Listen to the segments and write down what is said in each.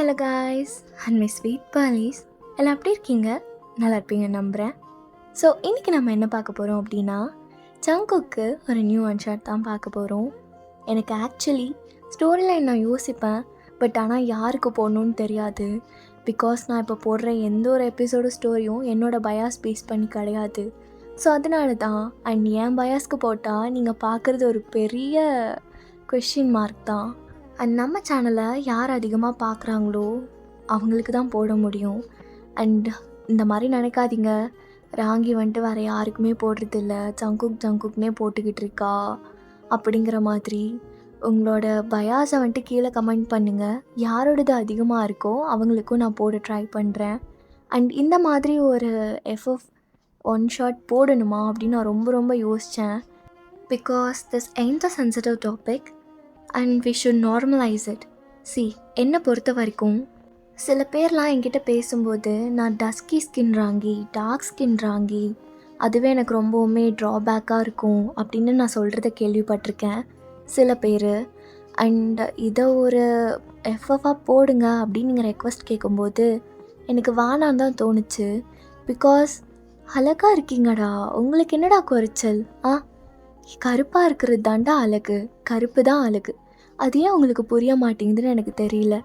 Hello guys and my sweet pallies எல்லாம் எப்படி இருக்கீங்க? நல்லா இருப்பீங்க நம்புகிறேன். ஸோ இன்றைக்கி நம்ம என்ன பார்க்க போகிறோம் அப்படின்னா, ஜங்குக்கு ஒரு நியூ ஒன் ஷாட் தான் பார்க்க போகிறோம். எனக்கு ஆக்சுவலி ஸ்டோரி லைன் நான் யோசிப்பேன், பட் ஆனால் யாருக்கு போடணுன்னு தெரியாது. பிகாஸ் நான் இப்போ போடுற எந்த ஒரு எபிசோடு ஸ்டோரியும் என்னோடய பயாஸ் பேஸ் பண்ணி கிடையாது. ஸோ அதனால தான். அண்ட் என் பயாஸ்க்கு போட்டால் நீங்கள் பார்க்குறது ஒரு பெரிய கொஷின் மார்க் தான். அண்ட் நம்ம சேனலை யார் அதிகமாக பார்க்குறாங்களோ அவங்களுக்கு தான் போட முடியும். அண்ட் இந்த மாதிரி நினைக்காதீங்க, ராங்கி வந்துட்டு வேறு யாருக்குமே போடுறதில்ல, ஜங்குக்னே போட்டுக்கிட்டு இருக்கா அப்படிங்கிற மாதிரி. உங்களோட பயாஸை வந்துட்டு கீழே கமெண்ட் பண்ணுங்கள். யாரோடது அதிகமாக இருக்கோ அவங்களுக்கும் நான் போட ட்ரை பண்ணுறேன். அண்ட் இந்த மாதிரி ஒரு எஃப்எஃப் ஒன் ஷாட் போடணுமா அப்படின்னு நான் ரொம்ப யோசித்தேன். Because this ain't a sensitive topic and we should normalize it. என்னை பொறுத்த வரைக்கும் சில பேர்லாம் என்கிட்ட பேசும்போது நான் dusky skin Raangi, dark skin Raangi, அதுவே எனக்கு ரொம்பவுமே ட்ராபேக்காக இருக்கும் அப்படின்னு நான் சொல்கிறத கேள்விப்பட்டிருக்கேன் சில பேர். அண்ட் இதை ஒரு எஃப்எஃபாக போடுங்க அப்படின்னு நீங்கள் ரெக்வஸ்ட் கேட்கும்போது எனக்கு வேணான்னு தான் தோணுச்சு. பிகாஸ் அழகாக இருக்கீங்கடா, உங்களுக்கு என்னடா குறைச்சல்? கருப்பாக இருக்கிறது தாண்டா அழகு, கருப்பு தான் அழகு. அது ஏன் உங்களுக்கு புரிய மாட்டேங்குதுன்னு எனக்கு தெரியல.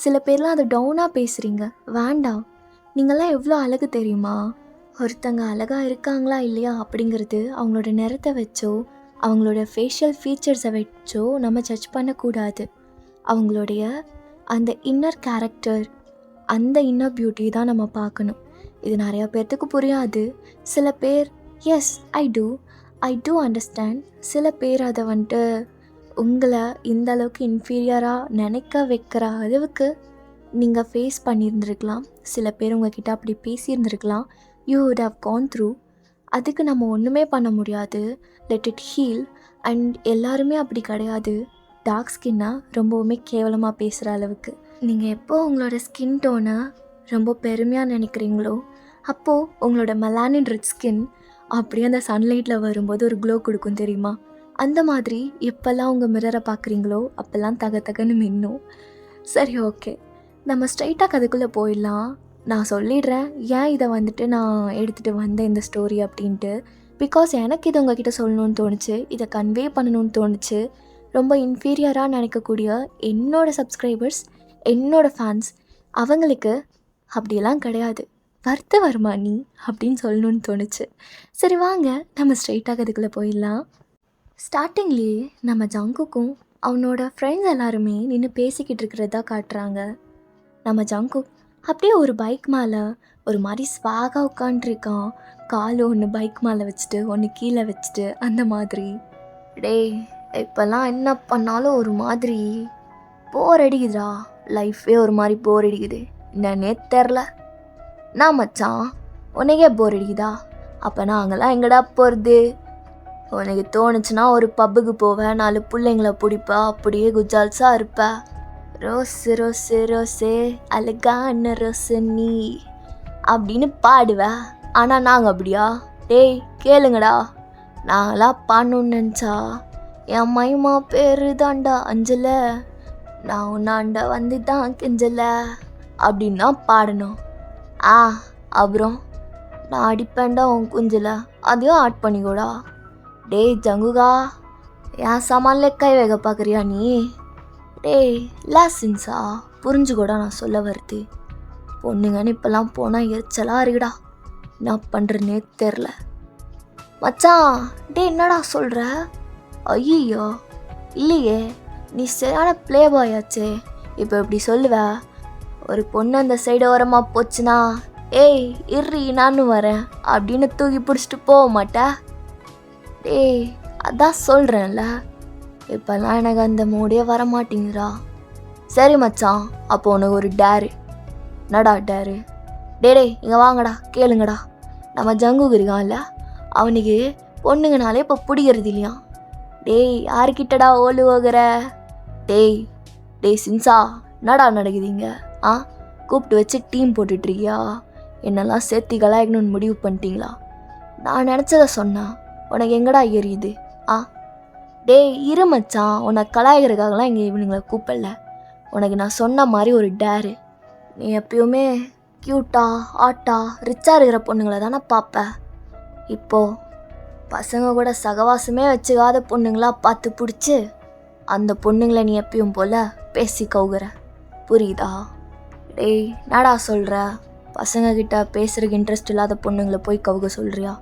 சில பேர்லாம் அதை டவுனாக பேசுகிறீங்க. வேண்டாம், நீங்கள்லாம் எவ்வளோ அழகு தெரியுமா? ஒருத்தங்க அழகாக இருக்காங்களா இல்லையா அப்படிங்கிறது அவங்களோட நிறத்தை வச்சோ அவங்களோட ஃபேஷியல் ஃபீச்சர்ஸை வச்சோ நம்ம ஜட்ஜ் பண்ணக்கூடாது. அவங்களுடைய அந்த இன்னர் கேரக்டர், அந்த இன்னர் பியூட்டி தான் நம்ம பார்க்கணும். இது நிறையா பேர்த்துக்கு புரியாது. சில பேர் எஸ் ஐ டூ அண்டர்ஸ்டாண்ட். சில பேர் அதை வந்துட்டு உங்களை இந்த அளவுக்கு இன்ஃபீரியராக நினைக்க வைக்கிற அளவுக்கு நீங்கள் ஃபேஸ் பண்ணியிருந்துருக்கலாம். சில பேர் உங்ககிட்ட அப்படி பேசியிருந்துருக்கலாம். You would have gone through. அதுக்கு நம்ம ஒன்றுமே பண்ண முடியாது. Let it heel. அண்ட் எல்லாருமே அப்படி கிடையாது. டார்க் ஸ்கின்னா ரொம்பவுமே கேவலமாக பேசுகிற அளவுக்கு. நீங்கள் எப்போ உங்களோட ஸ்கின் டோனை ரொம்ப பெருமையாக நினைக்கிறீங்களோ அப்போது உங்களோட மெலானின் ரிச் ஸ்கின் அப்படியே அந்த சன்லைட்டில் வரும்போது ஒரு க்ளோ கொடுக்கும் தெரியுமா? அந்த மாதிரி எப்போல்லாம் உங்கள் மிரரை பார்க்குறீங்களோ அப்போல்லாம் தகன்னு மின்னும். சரி, ஓகே, நம்ம ஸ்ட்ரைட்டாக கதைக்குள்ளே போயிடலாம். நான் சொல்லிடுறேன் ஏன் இதை வந்துட்டு நான் எடுத்துகிட்டு வந்தேன் இந்த ஸ்டோரி அப்படின்ட்டு. பிகாஸ் எனக்கு இது உங்ககிட்ட சொல்லணும்னு தோணுச்சு, இதை கன்வே பண்ணணும்னு தோணுச்சு. ரொம்ப இன்ஃபீரியராக நினைக்கக்கூடிய என்னோடய சப்ஸ்கிரைபர்ஸ், என்னோடய ஃபேன்ஸ், அவங்களுக்கு அப்படியெல்லாம் கிடையாது. வருத்த வருமா நீ அப்படின்னு சொல்லணும்னு தோணுச்சு. சரி வாங்க நம்ம ஸ்ட்ரைட்டாக அதுக்குள்ளே போயிடலாம். ஸ்டார்டிங்லேயே நம்ம ஜங்குக்கும் அவனோட ஃப்ரெண்ட்ஸ் எல்லாருமே நின்று பேசிக்கிட்டு இருக்கிறதா காட்டுறாங்க. நம்ம ஜங்குக் அப்படியே ஒரு பைக் மேலே ஒரு மாதிரி ஸ்வாகாக உட்காண்ட்ருக்கான். கால் ஒன்று பைக் மேலே வச்சுட்டு ஒன்று கீழே வச்சுட்டு அந்த மாதிரி. டேய், இப்போல்லாம் என்ன பண்ணாலும் ஒரு மாதிரி போர் அடிக்குதுடா, லைஃபே ஒரு மாதிரி போர் அடிக்குது, என்னன்னே தெரில. நான் மச்சான், உனக்கே போர் அடிக்குதா? அப்போ நாங்களாம் எங்கடா போகிறது? உனக்கு தோணுச்சுன்னா ஒரு பப்புக்கு போவேன், 4 பிள்ளைங்கள பிடிப்பா, அப்படியே குஜால்ஸாக இருப்ப. ரோஸே அழகான ரோஸு நீ அப்படின்னு பாடுவேன். ஆனால் நாங்கள் அப்படியா? டேய் கேளுங்கடா, நாங்களாம் பாடணுன்னு நினச்சா என் மைமா பேரு தாண்டா அஞ்சலை, நான் உன்னாண்ட வந்து தான் கெஞ்சலை அப்படின்னு தான் பாடணும். அப்புறம் நான் அடிப்பேன்டா உன் குஞ்சில், அதையும் ஆட் பண்ணிக்கோடா. டேய் ஜங்குகா, என் சாமான்ல கை வேக பார்க்குறியா நீ? டேய் லாசின்ஸா, புரிஞ்சுக்கூடா நான் சொல்ல வருது. பொண்ணுங்கன்னு இப்போல்லாம் போனால் எரிச்சலாக இருக்குடா, என்ன பண்ணுறேன்னே தெரில. மச்சான், டே என்னடா சொல்கிற? ஐயோ இல்லையே, நீ சரியான ப்ளே பாய் ஆச்சே, இப்போ இப்படி சொல்லுவ? ஒரு பொண்ணு அந்த சைடு ஓரமாக போச்சுன்னா ஏய் இர்றி நானும் வரேன் அப்படின்னு தூக்கி பிடிச்சிட்டு போக மாட்டேன்? டேய் அதான் சொல்கிறேன்ல, இப்போல்லாம் எனக்கு அந்த மூடே வர மாட்டேங்குதுடா. சரி மச்சான், அப்போ உனக்கு ஒரு டேரு. என்னடா டேரு? டே இங்கே வாங்கடா, கேளுங்கடா. நம்ம ஜங்குக்கு இருக்கான்ல, அவனுக்கு பொண்ணுங்கனாலே இப்போ பிடிக்கிறது இல்லையா? டேய் யாருக்கிட்டடா ஓலு போகிற? டேய் சின்சா, என்னடா நடக்குதுங்க? கூப்பிட்டு வச்சு டீம் போட்டுட்ருக்கியா? என்னெல்லாம் சேர்த்து கலாய்க்கணும்னு முடிவு பண்ணிட்டீங்களா? நான் நினச்சதை சொன்னா உனக்கு எங்கடா எரியுது? டேய் இரு மச்சான், உன்னை கலாய்க்கிறதுக்காகலாம் இங்கே இவனுங்களை கூப்பிடல. உனக்கு நான் சொன்ன மாதிரி ஒரு டேரு, நீ எப்பயுமே க்யூட்டா ஆட்டா ரிச்சாக இருக்கிற பொண்ணுங்களை தானே பார்ப்ப. இப்போது பசங்க கூட சகவாசமே வச்சுக்காத பொண்ணுங்களா பார்த்து பிடிச்சி அந்த பொண்ணுங்களை நீ எப்பயும் போல் பேசி கவுகிற. புரியுதா? டேய் நாடா சொல்கிற? பசங்கக்கிட்ட பேசுகிறதுக்கு இன்ட்ரெஸ்ட் இல்லாத பொண்ணுங்களை போய் கவுக சொல்கிறியா?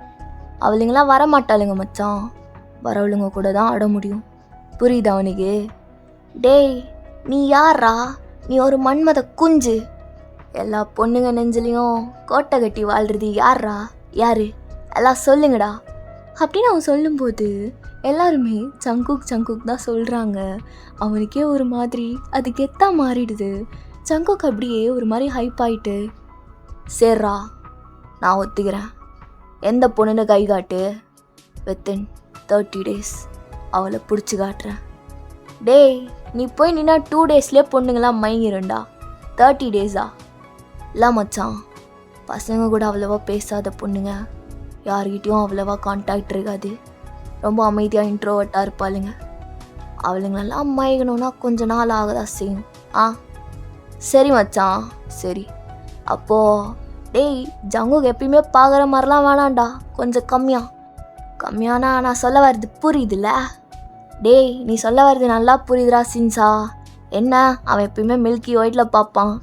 அவளுங்களாம் வரமாட்டாளுங்க மச்சான். வரவளுங்க கூட தான் ஆட முடியும். புரியுதா அவனுக்கு? டேய் நீ யாரா? நீ ஒரு மன்மத குஞ்சு. எல்லா பொண்ணுங்க நெஞ்சிலையும் கோட்டை கட்டி வாழ்றது யாரா? யாரு? எல்லாம் சொல்லுங்கடா அப்படின்னு அவன் சொல்லும்போது எல்லாருமே ஜங்குக் தான் சொல்கிறாங்க. அவனுக்கே ஒரு மாதிரி அது கெத்தாக மாறிடுது. ஜங்குக் அப்படியே ஒரு மாதிரி ஹைப் ஆகிட்டு, சேர்றா நான் ஒத்துக்கிறேன், எந்த பொண்ணுன்னு கை காட்டு, வித்தின் 30 days அவளை பிடிச்சி காட்டுறேன். டேய் நீ போய் நின்னா 2 daysலேயே பொண்ணுங்களாம் மயங்கிருண்டா. 30 days இல்லை மச்சான். பசங்க கூட அவ்வளோவா பேசாத பொண்ணுங்க யார்கிட்டையும் அவ்வளோவா கான்டாக்ட் இருக்காது. ரொம்ப அமைதியாக இன்ட்ரோவர்ட்டாக இருப்பாளுங்க. அவளுங்களெல்லாம் மயங்கணுன்னா கொஞ்ச நாள் ஆகதான் செய்யும். சரி மச்சான் சரி. அப்போது டேய் ஜங்குக்கு எப்பயுமே பார்க்குற மாதிரிலாம் வேணாண்டா, கொஞ்சம் கம்மியானா நான் சொல்ல வர்றது புரியுதுல்ல? டேய் நீ சொல்ல வர்றது நல்லா புரியுதுடா சின்சா. என்ன அவன் எப்பயுமே மில்கி ஒயிட்டில் பார்ப்பான்,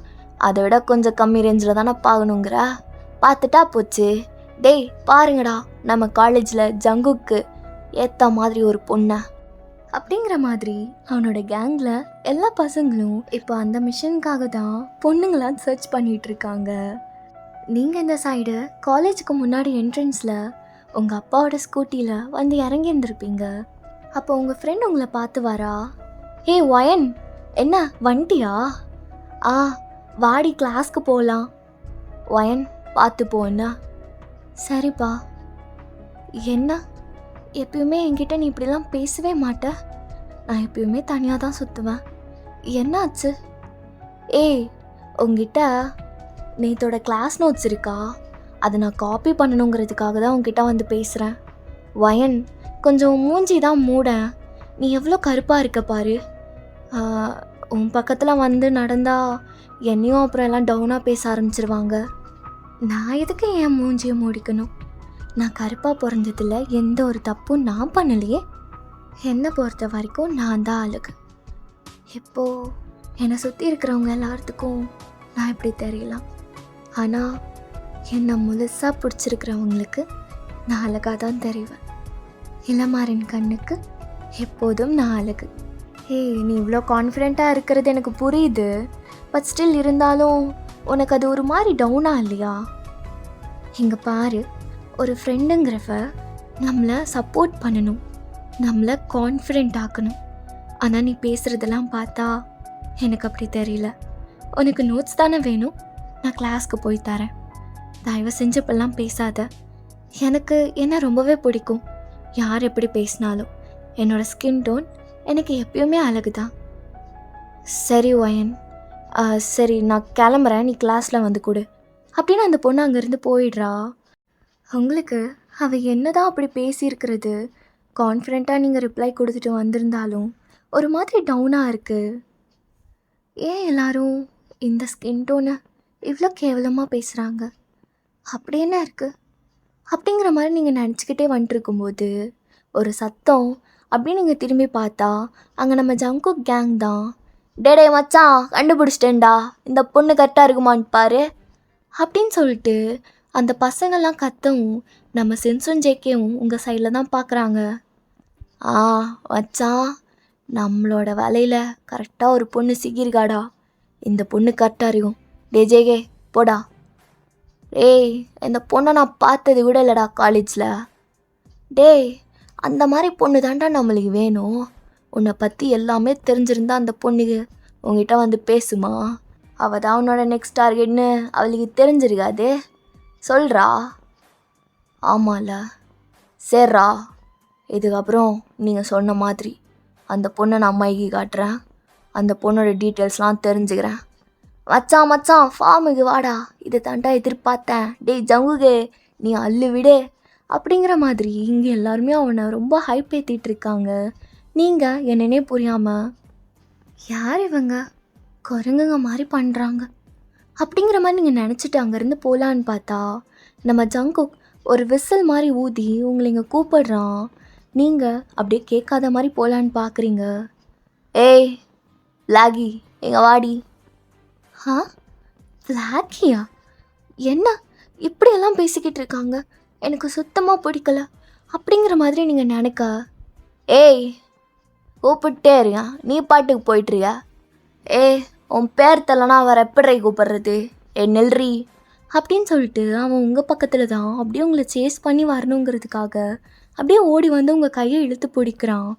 அதை விட கொஞ்சம் கம்மி ரேஞ்சில் தானே பார்க்கணுங்கிற? பார்த்துட்டா போச்சு. டேய் பாருங்கடா நம்ம காலேஜில் ஜங்குக்கு ஏற்ற மாதிரி ஒரு பொண்ணை அப்படிங்கிற மாதிரி அவனோட கேங்கில் எல்லா பசங்களும் இப்போ அந்த மிஷனுக்காக தான் பொண்ணுங்களாம் சர்ச் பண்ணிகிட்ருக்காங்க. நீங்கள் இந்த சைடு காலேஜுக்கு முன்னாடி என்ட்ரன்ஸில் உங்கள் அப்பாவோட ஸ்கூட்டியில் வந்து இறங்கி இருந்திருப்பீங்க. அப்போ உங்கள் ஃப்ரெண்ட் உங்களை பார்த்து வரா. ஏய் வயன் என்ன வண்டியா? வாடி கிளாஸ்க்கு போகலாம். வயன் பார்த்து போன்னா. சரிப்பா. என்ன எப்பயுமே என்கிட்ட நீ இப்படிலாம் பேசவே மாட்ட? நான் எப்பயுமே தனியாக தான் சுற்றுவேன். என்னாச்சு? ஏய் உங்ககிட்ட நேத்தோட கிளாஸ் நோட்ஸ் இருக்கா? அதை நான் காப்பி பண்ணணுங்கிறதுக்காக தான் உங்ககிட்ட வந்து பேசுகிறேன். வயன் கொஞ்சம் மூஞ்சி தான் மூடேன். நீ எவ்வளோ கருப்பாக இருக்க பாரு. உன் பக்கத்தில் வந்து நடந்தால் என்னையும் அப்புறம் எல்லாம் டவுனாக பேச ஆரம்பிச்சிருவாங்க. நான் எதுக்கு என் மூஞ்சியை மூடிக்கணும்? நான் கருப்பாக பிறந்ததில் எந்த ஒரு தப்பும் நான் பண்ணலையே. என்னை பொறுத்த வரைக்கும் நான் தான் அழகு. இப்போது என்னை சுற்றி இருக்கிறவங்க எல்லாத்துக்கும் நான் இப்படி தெரியலாம். ஆனால் என்னை முழுசாக பிடிச்சிருக்கிறவங்களுக்கு நான் அழகாக தான் தெரிவேன். இளமாரின் கண்ணுக்கு எப்போதும் நான் அழகு. நீ இவ்வளோ கான்ஃபிடெண்ட்டாக இருக்கிறது எனக்கு புரியுது. பட் ஸ்டில் இருந்தாலும் உனக்கு அது ஒரு மாதிரி டவுனாக இல்லையா? இங்கே பாரு, ஒரு ஃப்ரெண்டுங்கிறவ நம்மளை சப்போர்ட் பண்ணணும், நம்மளை கான்ஃபிடெண்ட் ஆக்கணும். ஆனால் நீ பேசுகிறதெல்லாம் பார்த்தா எனக்கு அப்படி தெரியல. உனக்கு நோட்ஸ் தானே வேணும்? நான் கிளாஸ்க்கு போய் தரேன். தயவு செஞ்சு இப்பெல்லாம் பேசாத. எனக்கு என்ன ரொம்பவே பிடிக்கும். யார் எப்படி பேசினாலும் என்னோடய ஸ்கின் டோன் எனக்கு எப்பயுமே அழகு தான். சரி வயன், சரி நான் கிளம்புறேன், நீ கிளாஸில் வந்து கொடு அப்படின்னு அந்த பொண்ணு அங்கேருந்து போயிடுறா. உங்களுக்கு அவள் என்ன தான் அப்படி பேசியிருக்கிறது கான்ஃபிடெண்ட்டாக நீங்கள் ரிப்ளை கொடுத்துட்டு வந்திருந்தாலும் ஒரு மாதிரி டவுனாக இருக்குது. ஏன் எல்லாரும் இந்த ஸ்கின் டோனை இவ்வளோ கேவலமாக பேசுகிறாங்க? அப்படி என்ன இருக்குது அப்படிங்கிற மாதிரி நீங்கள் நினச்சிக்கிட்டே வந்துட்டுருக்கும்போது ஒரு சத்தம். அப்படி நீங்கள் திரும்பி பார்த்தா அங்கே நம்ம ஜங்குக் கேங் தான். டேடே மச்சான் கண்டுபிடிச்சிட்டேன்டா, இந்த பொண்ணு கரெக்டாக இருக்குமான்னு பாரு அப்படின்னு சொல்லிட்டு அந்த பசங்கள்லாம் கத்தவும் நம்ம சென்சும் ஜேக்கேவும் உங்கள் சைடில் தான் பார்க்குறாங்க. மச்சான் நம்மளோட வேலையில் கரெக்டாக ஒரு பொண்ணு சிக்கியிருக்காடா, இந்த பொண்ணு கரெக்டாக இருக்கும். டே ஜேகே போடா. டேய் இந்த பொண்ணை நான் பார்த்தது கூட இல்லைடா காலேஜில். டேய் அந்த மாதிரி பொண்ணு தாண்டா நம்மளுக்கு வேணும். உன்னை பற்றி எல்லாமே தெரிஞ்சிருந்தா அந்த பொண்ணுக்கு உங்ககிட்ட வந்து பேசுமா? அவள் தான் உன்னோட நெக்ஸ்ட் டார்கெட்னு அவளுக்கு தெரிஞ்சிருக்காது. சொல்கிறா? ஆமாம்ல. சரிரா, இதுக்கப்புறம் நீங்கள் சொன்ன மாதிரி அந்த பொண்ணை நான் அம்மாய்க்கு காட்டுறேன். அந்த பொண்ணோட டீட்டெயில்ஸ்லாம் தெரிஞ்சுக்கிறேன். மச்சான் ஃபார்முக்கு வாடா, இதை தாண்டா எதிர்பார்த்தேன். டேய் ஜங்குகே நீ அள்ளு விடு அப்படிங்கிற மாதிரி இங்கே எல்லாருமே அவனை ரொம்ப ஹைப் ஏற்றிட்டு இருக்காங்க. நீங்கள் என்னன்னே புரியாமல் யார் இவங்க குரங்குங்க மாதிரி பண்ணுறாங்க அப்படிங்கிற மாதிரி நீங்கள் நினச்சிட்டு அங்கேருந்து போகலான்னு பார்த்தா நம்ம ஜங்குக் ஒரு விசில் மாதிரி ஊதி உங்களை இங்கே கூப்பிடுறான். நீங்கள் அப்படியே கேட்காத மாதிரி போகலான்னு பார்க்குறீங்க. ஏய் பிளாகி, எங்க வாடி. ஆ, பிளாக்கியா? என்ன இப்படியெல்லாம் பேசிக்கிட்டு இருக்காங்க, எனக்கு சுத்தமாக பிடிக்கல அப்படிங்கிற மாதிரி நீங்கள் நினைக்க. ஏய் கூப்பிட்டே இருக்கியா, நீ பாட்டுக்கு போயிட்டுருக்கியா? ஏய் உன் பேர் தெரியலனா வேறு எப்படி கூப்பிட்றது? நெல்றி அப்படின்னு சொல்லிட்டு அவன் உங்கள் பக்கத்தில் தான் அப்படியே உங்களை சேஸ் பண்ணி வரணுங்கிறதுக்காக அப்படியே ஓடி வந்து உங்கள் கையை இழுத்து பிடிக்கிறான்.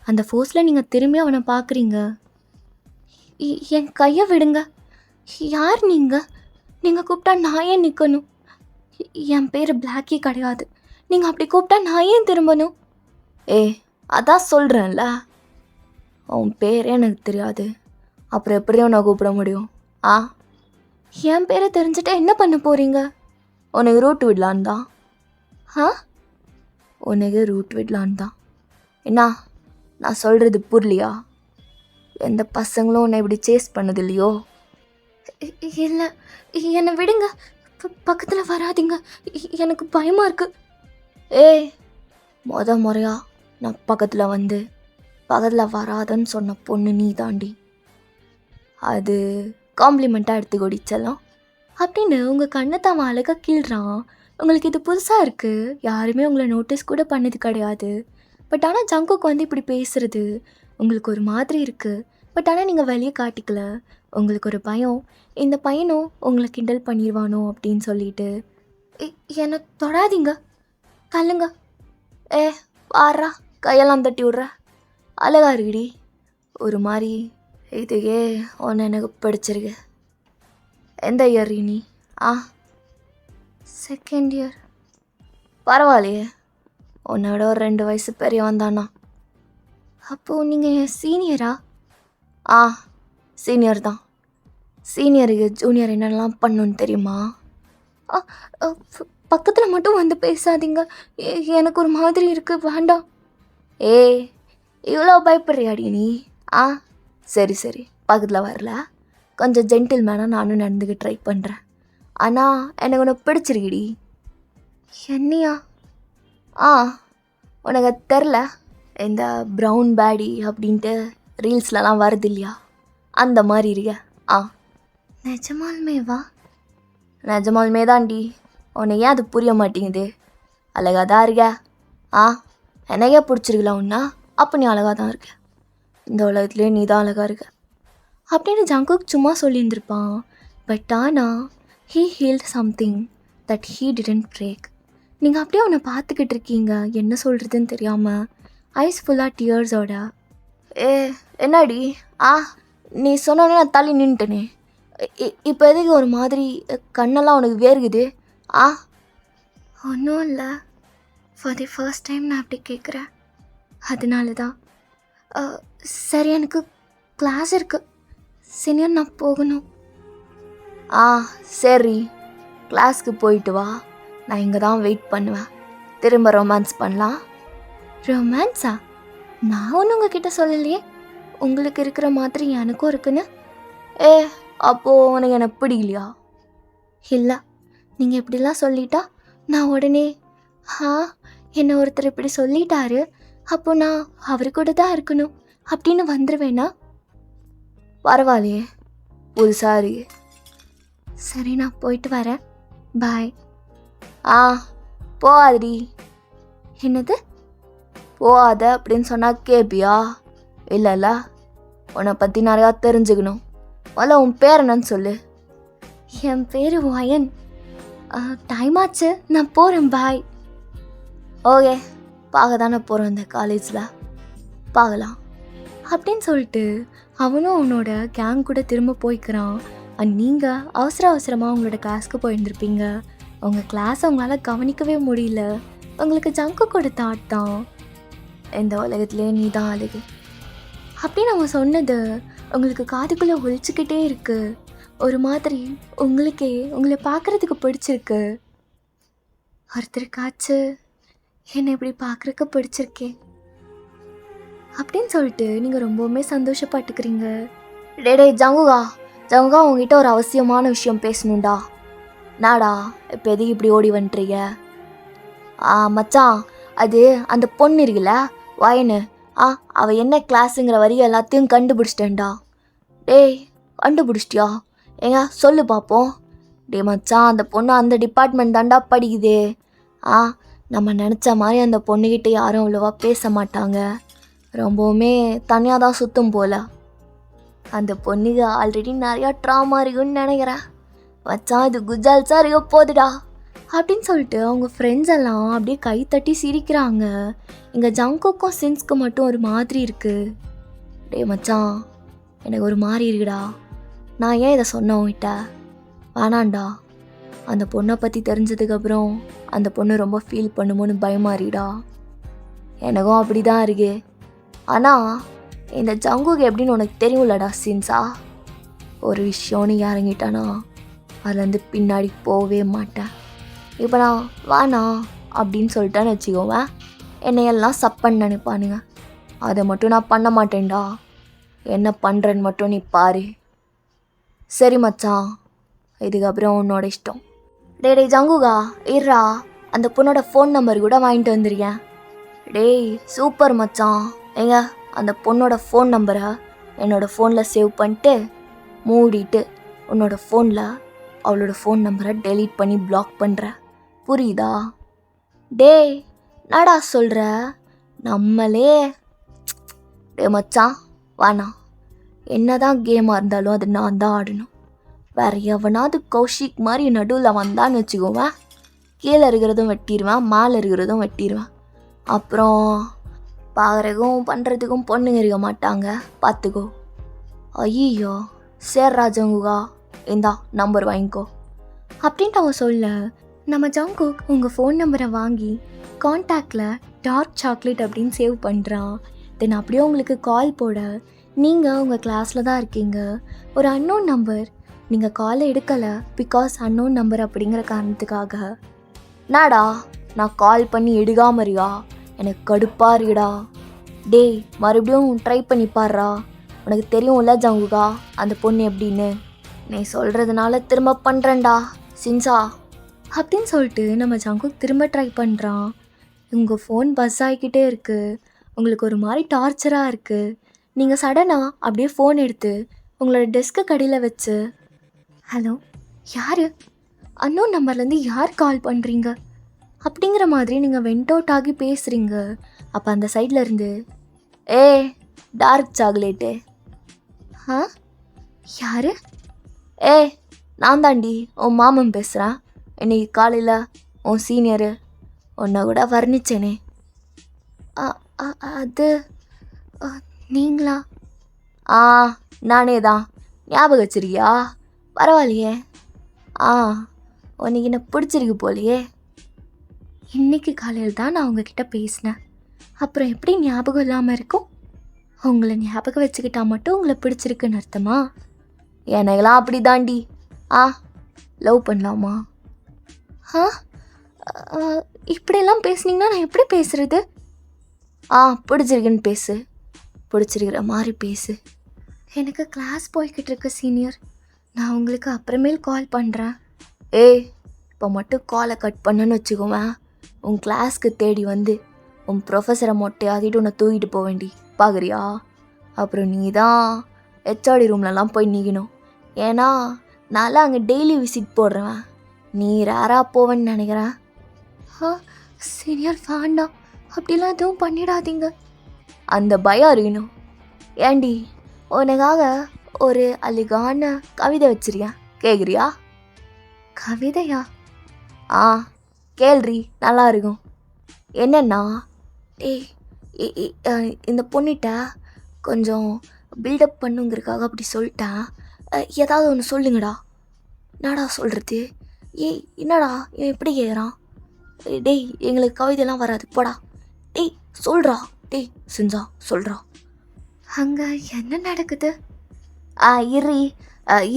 அந்த ஃபோர்ஸில் நீங்கள் திரும்பி அவனை பார்க்குறீங்க. என் கையை விடுங்க. யார் நீங்கள்? நீங்கள் கூப்பிட்டா நான் ஏன் நிற்கணும்? என் பேர் பிளாக்கி கிடையாது. நீங்கள் அப்படி கூப்பிட்டா நான் ஏன் திரும்பணும்? அதான் சொல்கிறேன்ல, உன் பேரே எனக்கு தெரியாது, அப்புறம் எப்படியும் நான் கூப்பிட முடியும்? என் பேரை தெரிஞ்சுட்டு என்ன பண்ண போகிறீங்க? உனக்கு ரூட் விடலான் தான். உனக்கு ரூட் விடலான் தான். என்ன நான் சொல்கிறது புரியலையா? எந்த பசங்களும் உன்னை இப்படி சேஸ் பண்ணது இல்லையோ? இல்லை, என்னை விடுங்க, பக்கத்தில் வராதிங்க, எனக்கு பயமாக இருக்குது. முறையா நான் பக்கத்தில் வந்து பக்கத்தில் வராதன்னு சொன்ன பொண்ணு நீ தாண்டி. அது காம்ப்ளிமெண்ட்டாக எடுத்துக்கொடிச்சலாம் அப்படின்னு உங்கள் கண்ணை தான் அழகாக கீழ்றான். உங்களுக்கு இது புதுசாக இருக்குது, யாருமே உங்களை நோட்டீஸ் கூட பண்ணது கிடையாது. பட் ஆனால் ஜங்குக்கு வந்து இப்படி பேசுகிறது உங்களுக்கு ஒரு மாதிரி இருக்குது. பட் ஆனால் நீங்கள் வெளியே காட்டிக்கல. உங்களுக்கு ஒரு பயம், இந்த பையனும் உங்களை கிண்டல் பண்ணிடுவானோ அப்படின்னு சொல்லிட்டு. என்னை தொடாதீங்க, கல்லுங்க. பாரா, கையெல்லாம் தட்டி விட்ற, அழகா இருக்குடி ஒரு மாதிரி. இதுக்கே ஒன்று எனக்கு பிடிச்சிருக்கு. எந்த இயர் நீ? Second year. பரவாயில்லையே, உன்னோட ஒரு 2 வயசு பெரியவன் தானா? அப்போது நீங்கள் என் சீனியரா? சீனியர் தான். சீனியருக்கு ஜூனியர் என்னெல்லாம் பண்ணணுன்னு தெரியுமா? பக்கத்தில் மட்டும் வந்து பேசாதீங்க, எனக்கு ஒரு மாதிரி இருக்குது, வேண்டாம். இவ்வளோ பயப்படுறியாடி நீ? சரி சரி, பக்கத்தில் வரல, கொஞ்சம் ஜென்டில்மேனாக நானும் நடந்துக்க ட்ரை பண்ணுறேன். ஆனால் எனக்கு உன்னை பிடிச்சிருக்கிடி. என்னையா? உனக்கு தெரில, இந்த ப்ரௌன் பேடி அப்படின்ட்டு ரீல்ஸ்லலாம் வருது இல்லையா, அந்த மாதிரி இருக்க. நிஜமாலுமே வா? நிஜமாலுமே தான்டி. உன்னை ஏன் அது புரிய மாட்டேங்குது? அழகாக தான் இருக்க. எனக்கே பிடிச்சிருக்கலாம் உன்னா, அப்போ நீ அழகாக தான் இருக்க. இந்த உலகத்துலேயே நீ தான் அழகாக இருக்க அப்படின்னு ஜங்குக் சும்மா சொல்லியிருந்திருப்பான். பட் ஆனால் he healed something that he didn't break. நீங்கள் அப்படியே அவனை பார்த்துக்கிட்டு இருக்கீங்க, என்ன சொல்கிறதுன்னு தெரியாமல், ஐஸ் ஃபுல்லாக டியர்ஸோட. என்னடி? நீ சொன்னோடனே நான் தள்ளி நின்றுட்டேனே, இப்போ எதுக்கு ஒரு மாதிரி கண்ணெல்லாம் உனக்கு வேர்க்குது? ஒன்றும் இல்லை, ஃபார் தி ஃபர்ஸ்ட் டைம் நான் அப்படி கேட்குறேன், அதனால தான். சரி, எனக்கு கிளாஸ் இருக்குது, சீனியர், நான் போகணும். சரி, கிளாஸ்க்கு போயிட்டு வா, நான் இங்கே தான் வெயிட் பண்ணுவேன். திரும்ப ரொமான்ஸ் பண்ணலாம். ரொமான்ஸா? நான் ஒன்றும் உங்ககிட்ட சொல்லலையே, உங்களுக்கு இருக்கிற மாதிரி எனக்கும் இருக்குன்னு. அப்போது உனக்கு எனக்கு பிடிக்கலையா? இல்லை, நீங்கள் இப்படிலாம் சொல்லிட்டா நான் உடனே என்னை ஒருத்தர் இப்படி சொல்லிட்டாரு, அப்போ நான் அவரு கூட தான் இருக்கணும் அப்படின்னு வந்துடுவேனா? பரவாயில்லையே, புதுசாரி. சரி, நான் போயிட்டு வரேன், பாய். போகாதடி. என்னது போகாத அப்படின்னு சொன்னால் கேட்பியா? இல்லைல்ல, உன்னை பற்றி நிறையா தெரிஞ்சுக்கணும். முதல்ல உன் பேர் என்னன்னு சொல்லு. என் பேர் வயன். டைம் ஆச்சு, நான் போகிறேன், பாய். ஓகே, பார்க்க தானே போகிறோம் இந்த காலேஜில், பார்க்கலாம் அப்படின்னு சொல்லிட்டு அவனும் அவனோட கேங் கூட திரும்ப போய்க்கிறான். நீங்கள் அவசரமாக உங்களோட கிளாஸ்க்கு போயிருந்துருப்பீங்க. உங்கள் கிளாஸ் அவங்களால கவனிக்கவே முடியல. உங்களுக்கு ஜங்கு கூட தாட் தான், இந்த உலகத்துலேயே நீ தான் அழகு அப்படின்னு அவன் சொன்னது உங்களுக்கு காதுக்குள்ளே ஒழிச்சிக்கிட்டே இருக்கு. ஒரு மாதிரி உங்களை பார்க்குறதுக்கு பிடிச்சிருக்கு. ஒருத்தருக்காச்சு என்னை இப்படி பார்க்குறதுக்கு பிடிச்சிருக்கே அப்படின்னு சொல்லிட்டு நீங்கள் ரொம்பவுமே சந்தோஷப்பட்டுக்கிறீங்க. டே ஜங்குவா, ஜங்கா உங்ககிட்ட ஒரு அவசியமான விஷயம் பேசணும்டா. நாடா இப்போ எதுக்கு இப்படி ஓடி வந்துட்டீங்க? மச்சான், அது அந்த பொண்ணு இருக்குல்ல வயனு, அவள் என்ன கிளாஸுங்கிற வரையும் எல்லாத்தையும் கண்டுபிடிச்சிட்டேன்டா. டேய், கண்டுபிடிச்சிட்டியா? ஏங்க சொல்லு பார்ப்போம். டே மச்சான், அந்த பொண்ணு அந்த டிபார்ட்மெண்ட் தாண்டா படிக்குது. நம்ம நினச்ச மாதிரி அந்த பொண்ணுக்கிட்ட யாரும் அவ்வளோவா பேச மாட்டாங்க. ரொம்பவுமே தனியாக தான் சுற்றும் போல. அந்த பொண்ணுக்கு ஆல்ரெடி நிறையா ட்ராமா இருக்குன்னு நினைக்கிறேன். மச்சான், இது குஜால்ஸாக இருக்க போகுதுடா அப்படின்னு சொல்லிட்டு அவங்க ஃப்ரெண்ட்ஸ் எல்லாம் அப்படியே கை தட்டி சிரிக்கிறாங்க. இங்கே ஜங்குக்கும் சின்ஸ்க்கு மட்டும் ஒரு மாதிரி இருக்குது. டே மச்சான், எனக்கு ஒரு மாதிரி இருக்குடா. நான் ஏன் இதை சொன்னேன் உன்கிட்ட? வேணாண்டா. அந்த பொண்ணை பற்றி தெரிஞ்சதுக்கப்புறம் அந்த பொண்ணு ரொம்ப ஃபீல் பண்ணுமோன்னு பயமாறிடா. எனக்கும் அப்படி தான் இருக்கு. ஆனால் இந்த ஜங்குக்கு எப்படின்னு உனக்கு தெரியும்லடா சின்ஸா. ஒரு விஷயம்னு இறங்கிட்டானா அதுலேருந்து பின்னாடி போகவே மாட்டேன். இப்போ நான் வானா அப்படின்னு சொல்லிட்டேன்னு வச்சுக்கோவேன், என்னையெல்லாம் சப்பன்னு நினைப்பானுங்க. அதை மட்டும் நான் பண்ண மாட்டேன்டா. என்ன பண்ணுறேன்னு மட்டும் நீ பாரு. சரி மச்சான், இதுக்கப்புறம் உன்னோட இஷ்டம். டேய் ஜங்குகா, இருடா, அந்த பொண்ணோட ஃபோன் நம்பர் கூட வாங்கிட்டு வந்துருக்கேன். டேய் சூப்பர் மச்சான். ஏங்க, அந்த பொண்ணோட ஃபோன் நம்பரை என்னோடய ஃபோனில் சேவ் பண்ணிட்டு மூடிட்டு உன்னோட ஃபோனில் அவளோட ஃபோன் நம்பரை டெலீட் பண்ணி பிளாக் பண்ணுற. புரியுதா? டேய் என்னடா சொல்கிற? நம்மளே டே மச்சான் வாண்ணா. என்ன தான் கேமாக இருந்தாலும் அது நான் தான் ஆடணும். வேறு எவனாவது கௌஷிக் மாதிரி நடுவில் வந்தான்னு வச்சுக்கோவேன், கீழே இருக்கிறதும் வெட்டிடுவேன், மேலே இருக்கிறதும் வெட்டிடுவேன். அப்புறம் பார்க்குறதுக்கும் பண்ணுறதுக்கும் பொண்ணுங்க இருக்க மாட்டாங்க, பார்த்துக்கோ. ஐயோ சேர்ரா ஜங்குகா, இந்தா நம்பர் வாங்கிக்கோ அப்படின்ட்டு அவன் சொல்ல, நம்ம ஜங்குக் உங்கள் ஃபோன் நம்பரை வாங்கி கான்டாக்டில் டார்க் சாக்லேட் அப்படின்னு சேவ் பண்ணுறான். தென் அப்படியே உங்களுக்கு கால் போட, நீங்கள் உங்கள் கிளாஸில் தான் இருக்கீங்க, ஒரு அன்னோன் நம்பர், நீங்கள் காலை எடுக்கலை பிகாஸ் அன்னோன் நம்பர் அப்படிங்கிற காரணத்துக்காக. நாடா நான் கால் பண்ணி எடுக்காம இருக்கா? எனக்கு கடுப்பாக இருக்குடா. டேய் மறுபடியும் ட்ரை பண்ணி பாடுறா. உனக்கு தெரியும்ல ஜங்குகா அந்த பொண்ணு எப்படின்னு. நீ சொல்கிறதுனால திரும்ப பண்ணுறேன்டா சின்சா அப்படின்னு சொல்லிட்டு நம்ம ஜங்குக் திரும்ப ட்ரை பண்ணுறான். உங்கள் ஃபோன் பஸ் ஆகிக்கிட்டே இருக்குது, உங்களுக்கு ஒரு மாதிரி டார்ச்சராக இருக்குது. நீங்கள் சடனாக அப்படியே ஃபோன் எடுத்து உங்களோட டெஸ்க்கு கடையில் வச்சு, ஹலோ யார், அன்னோன் நம்பர்லேருந்து யார் கால் பண்ணுறீங்க அப்படிங்கிற மாதிரி நீங்கள் வெண்ட் அவுட் ஆகி பேசுகிறீங்க. அப்போ அந்த சைடில் இருந்து, டார்க் சாக்லேட்டு. யார்? நான் தாண்டி உன் மாமன் பேசுகிறேன். இன்னைக்கு காலையில் உன் சீனியரு உன்னை கூட வர்ணிச்சேனே, அது நீங்களா? நானே தான். ஞாபகம் வச்சிருக்கியா? பரவாயில்லையே. உனக்கு என்ன பிடிச்சிருக்கு போலையே. இன்றைக்கி காலையில் தான் நான் உங்ககிட்ட பேசினேன், அப்புறம் எப்படி ஞாபகம் இல்லாமல் இருக்கும்? உங்களை ஞாபகம் வச்சுக்கிட்டா மட்டும் உங்களை பிடிச்சிருக்குன்னு அர்த்தமா? எனக்கெல்லாம் அப்படி தாண்டி. லவ் பண்ணலாமா? இப்படியெல்லாம் பேசுனீங்கன்னா நான் எப்படி பேசுகிறது? பிடிச்சிருக்குன்னு பேசு, பிடிச்சிருக்கிற மாதிரி பேசு. எனக்கு கிளாஸ் போய்கிட்டு இருக்கு சீனியர், நான் உங்களுக்கு அப்புறமேல் கால் பண்ணுறேன். இப்போ மட்டும் காலை கட் பண்ணுன்னு வச்சுக்கோவேன், உன் கிளாஸ்க்கு தேடி வந்து உன் ப்ரொஃபஸரை மொட்டையாகிட்டு உன்னை தூக்கிட்டு போக வேண்டி பார்க்குறியா? அப்புறம் நீ தான் ஹெச்ஆர்டி ரூம்லலாம் போய் நிற்கணும். ஏன்னா நான்லாம் அங்கே டெய்லி விசிட் போடுறேன், நீ ரேராக போவேன்னு நினைக்கிறேன். சீனியர் வேண்டாம், அப்படிலாம் எதுவும் பண்ணிடாதீங்க. அந்த பயம் இருக்கணும். ஏண்டி உனக்காக ஒரு அழகான கவிதை வச்சிருக்கேன், கேட்குறியா? கவிதையா? கேள்றி, நல்லா இருக்கும். என்னன்னா, இந்த பொண்ணிட்ட கொஞ்சம் பில்டப் பண்ணுங்கிறதுக்காக அப்படி சொல்லிட்டேன், ஏதாவது ஒன்று சொல்லுங்கடா. என்னடா சொல்கிறது? என்னடா இவன் எப்படி கேட்குறான்? டேய் எங்களுக்கு கவிதைலாம் வராது போடா. சொல்கிறா. சின்சா சொல்கிறா. அங்கே என்ன நடக்குது?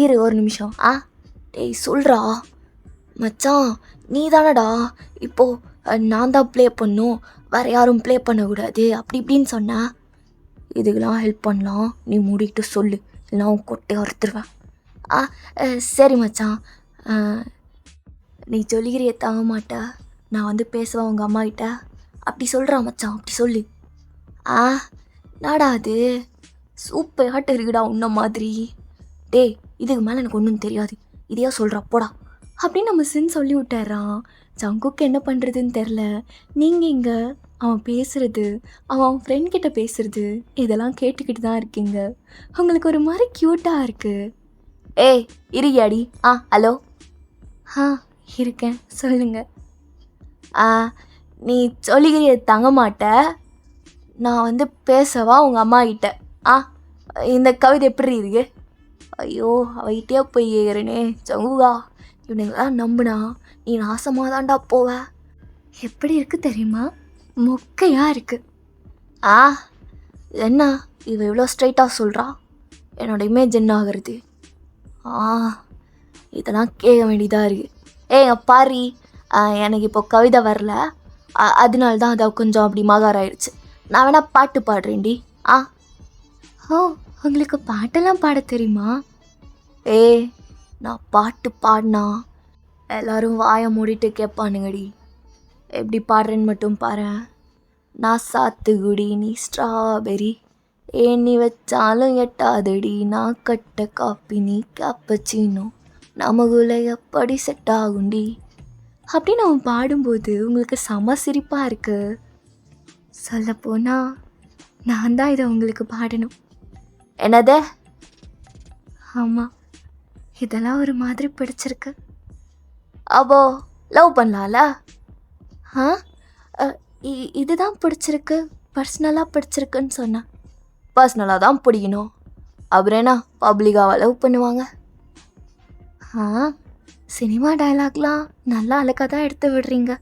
இரு ஒரு நிமிஷம். சொல்கிறா. மச்சான் நீ தானடா இப்போது நான் தான் ப்ளே பண்ணும், வேறு யாரும் ப்ளே பண்ணக்கூடாது அப்படி இப்படின்னு சொன்னேன். இதுக்கெல்லாம் ஹெல்ப் பண்ணலாம், நீ மூடிக்கிட்டு சொல்லு, இல்லைனா உன் கொட்டையை அறுத்துருவேன். ஆ சரி மச்சான். ஆ, நீ சொல்லிக்கிறிய தாங்க மாட்டா, நான் வந்து பேசுவேன் உங்கள் அம்மா கிட்ட. அப்படி சொல்கிறா மச்சான், அப்படி சொல்லு. ஆ, நாடா அது சூப்பர் ஹாட் இருக்குடா உன்ன மாதிரி. டேய், இதுக்கு மேலே எனக்கு ஒன்றும் தெரியாது, இதையா சொல்கிறா போடா அப்படின்னு நம்ம சின் சொல்லி விட்டுறான். ஜங்குக்கு என்ன பண்ணுறதுன்னு தெரில. நீங்கள் இங்கே அவன் பேசுகிறது, அவன் ஃப்ரெண்ட் கிட்ட பேசுகிறது இதெல்லாம் கேட்டுக்கிட்டு தான் இருக்கீங்க. உங்களுக்கு ஒரு மாதிரி க்யூட்டாக இருக்குது. ஏய் இருக்கியாடி? ஹலோ. ஆ இருக்கேன், சொல்லுங்க. ஆ, நீ சொல்லிக்கிறிய தங்க மாட்ட, நான் வந்து பேசவா உங்கள் அம்மா கிட்ட? ஆ, இந்த கவிதை எப்படி இருக்கு? ஐயோ, அவகிட்டே போய் ஏறுனே ஜங்குகா, இவனுங்களாம் நம்புனா நீ நாசமாக தான்டா போவ. எப்படி இருக்கு தெரியுமா? மொக்கையாக இருக்கு. ஆ, என்ன இவ இவ்வளோ ஸ்ட்ரைட்டாக சொல்கிறா? என்னோட இமேஜ் என்ன ஆகிறது? ஆ, இதெல்லாம் கேட்க வேண்டியதாக இருக்குது. ஏங்க பாரி, எனக்கு இப்போ கவிதை வரல, அதனால தான் அதை கொஞ்சம் அப்படி மகாராயிடுச்சு. நான் வேணா பாட்டு பாடுறேன்டி. ஓ, உங்களுக்கு பாட்டெல்லாம் பாட தெரியுமா? நான் பாட்டு பாடினா எல்லாரும் வாயை மூடிட்டு கேட்பானுங்கடி. எப்படி பாடுறேன்னு மட்டும் பாரு. நான் சாத்துக்குடி, நீ ஸ்ட்ராபெரி, ஏண்ணி வச்சாலும் எட்டாதடி, நான் கட்ட காப்பி, நீ கேப்பச்சினோ, நமக்குள்ள எப்படி செட் ஆகுண்டி அப்படின்னு அவன் பாடும்போது உங்களுக்கு செம சிரிப்பாக இருக்கு. சொல்லப்போனால் நான் தான் இதை உங்களுக்கு பாடணும். என்னது? ஆமாம், இதெல்லாம் ஒரு மாதிரி பிடிச்சிருக்கு. அப்போ லவ் பண்ணலாம்ல? இதுதான் பிடிச்சிருக்கு, பர்சனலாக பிடிச்சிருக்குன்னு சொன்னேன். பர்சனலாக தான் பிடிக்கணும், அப்புறம் என்ன பப்ளிக்காக லவ் பண்ணுவாங்க? சினிமா டைலாக்லாம் நல்லா அழகாக தான் எடுத்து விடுறீங்க.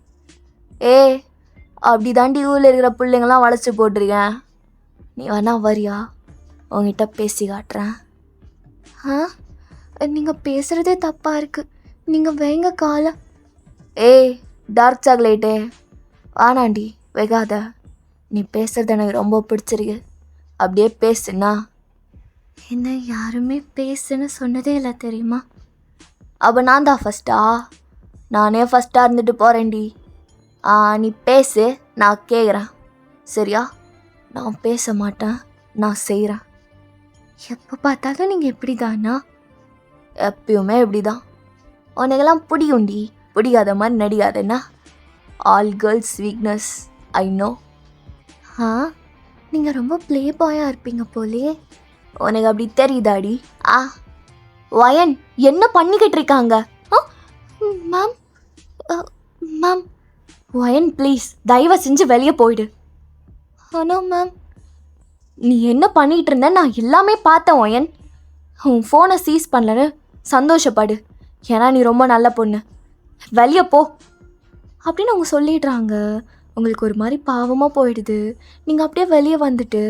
அப்படி தாண்டி ஊரில் இருக்கிற பிள்ளைங்களாம் வளைச்சி போட்டிருக்கேன். நீ வேணா வரியா, உங்ககிட்ட பேசி காட்டுறேன். நீங்கள் பேசுகிறதே தப்பாக இருக்குது, நீங்கள் வைங்க காலை. டார்க் சாக்லேட்டே வானாண்டி, வெகாத. நீ பேசுகிறது எனக்கு ரொம்ப பிடிச்சிருக்கு, அப்படியே பேசுனா. என்ன யாருமே பேசுன்னு சொன்னதே இல்லை தெரியுமா? அப்போ நான் தான் ஃபஸ்ட்டா? நானே ஃபஸ்ட்டாக இருந்துட்டு போகிறேன்டி. நீ பேசு, நான் கேட்குறேன், சரியா? நான் பேச மாட்டேன், நான் செய்கிறேன். எப்போ பார்த்தாலும் நீங்கள் எப்படி தானா? எப்பயுமே இப்படி தான். உனக்கெல்லாம் பிடிக்கும்டி, பிடிக்காத மாதிரி நடிக்காதேன்னா. All girls weakness I know. நீங்கள் ரொம்ப ப்ளே பாயாக இருப்பீங்க போலே. உனக்கு அப்படி தெரியுதாடி? வயன் என்ன பண்ணிக்கிட்டு இருக்காங்க? Ma'am, ma'am. வயன் ப்ளீஸ் தயவு செஞ்சு வெளியே போயிடு. Hello ma'am. நீ என்ன பண்ணிகிட்டு இருந்த நான் எல்லாமே பார்த்தேன் வயன். உன் ஃபோனை சீஸ் பண்ணலன்னு சந்தோஷப்படு, ஏன்னா நீ ரொம்ப நல்ல பொண்ணு. வெளியே போ அப்படின்னு அவங்க சொல்லிடுறாங்க. உங்களுக்கு ஒரு மாதிரி பாவமாக போயிடுது. நீங்கள் அப்படியே வெளியே வந்துட்டு,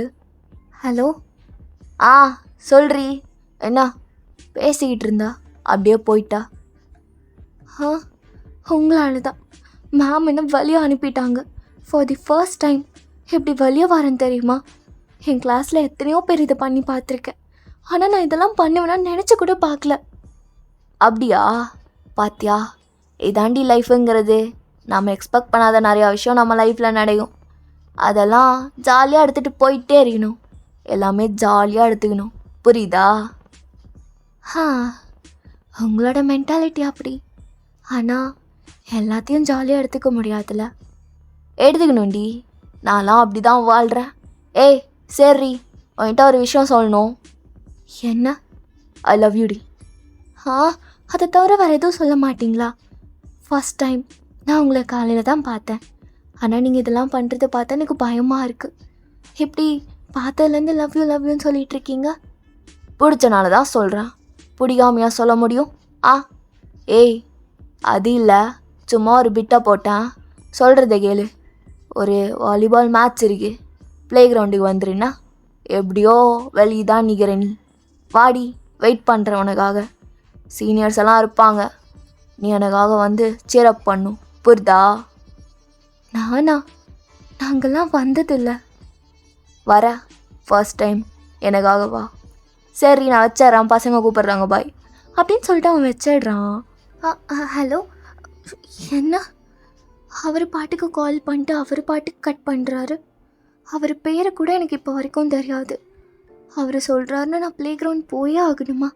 ஹலோ சொல்றி, என்ன பேசிக்கிட்டு இருந்தா அப்படியே போயிட்டா. உங்களால தான் மேம் என்ன வெளியே அனுப்பிட்டாங்க. ஃபார் தி ஃபர்ஸ்ட் டைம் எப்படி வெளியே வரேன்னு தெரியுமா? என் கிளாஸில் எத்தனையோ பேர் இதை பண்ணி பார்த்துருக்கேன், ஆனால் நான் இதெல்லாம் பண்ணுவேன்னா நினச்சி கூட பார்க்கல. அப்படியா? பாத்தியா, இதாண்டி லைஃபுங்கிறது. நம்ம எக்ஸ்பெக்ட் பண்ணாத நிறையா விஷயம் நம்ம லைஃப்பில் நடக்கும். அதெல்லாம் ஜாலியாக எடுத்துகிட்டு போயிட்டே இருக்கணும், எல்லாமே ஜாலியாக எடுத்துக்கணும், புரியுதா? உங்களோட மென்டாலிட்டி அப்படி, ஆனால் எல்லாத்தையும் ஜாலியாக எடுத்துக்க முடியாதுல்ல. எடுத்துக்கணும்டி, நான்லாம் அப்படி தான் வாழ்கிறேன். சரி, உன்கிட்ட ஒரு விஷயம் சொல்லணும். என்ன? ஐ லவ் யூடி. அதை தவிர வேறு எதுவும் சொல்ல மாட்டிங்களா? ஃபஸ்ட் டைம் நான் உங்களை காலையில் தான் பார்த்தேன், ஆனால் நீங்கள் இதெல்லாம் பண்ணுறதை பார்த்தா எனக்கு பயமாக இருக்குது. எப்படி பார்த்ததுலேருந்து லவ் யூன்னு சொல்லிகிட்டு இருக்கீங்க? பிடிச்சனால தான் சொல்கிறேன், பிடிக்காமையா சொல்ல முடியும்? அது இல்லை, சும்மா ஒரு பிட்டை போட்டேன், சொல்கிறத கேளு. ஒரு வாலிபால் மேட்ச் இருக்கு, ப்ளே கிரவுண்டுக்கு வந்துருன்னா. எப்படியோ வெளியே தான் நிற்கிற நீ, வாடி, வெயிட் பண்ணுறேன் உனக்காக. சீனியர்ஸ் எல்லாம் இருப்பாங்க, நீ எனக்காக வந்து சேரப் பண்ணும், புரியுதா? நாங்கள்லாம் வந்ததில்லை. வர ஃபர்ஸ்ட் டைம் எனக்காக வா. சரி, நான் வச்சிட்றேன், பசங்க கூப்பிட்றாங்க, பாய். அப்படின்னு சொல்லிட்டு அவன் வச்சிடுறான். ஹலோ, என்ன? அவர் பாட்டுக்கு கால் பண்ணிட்டு அவர் பாட்டுக்கு கட் பண்ணுறாரு. அவர் பேரை கூட எனக்கு இப்போ வரைக்கும் தெரியாது. அவர் சொல்கிறாருன்னு நான் ப்ளே கிரவுண்ட் போயே ஆகணுமா?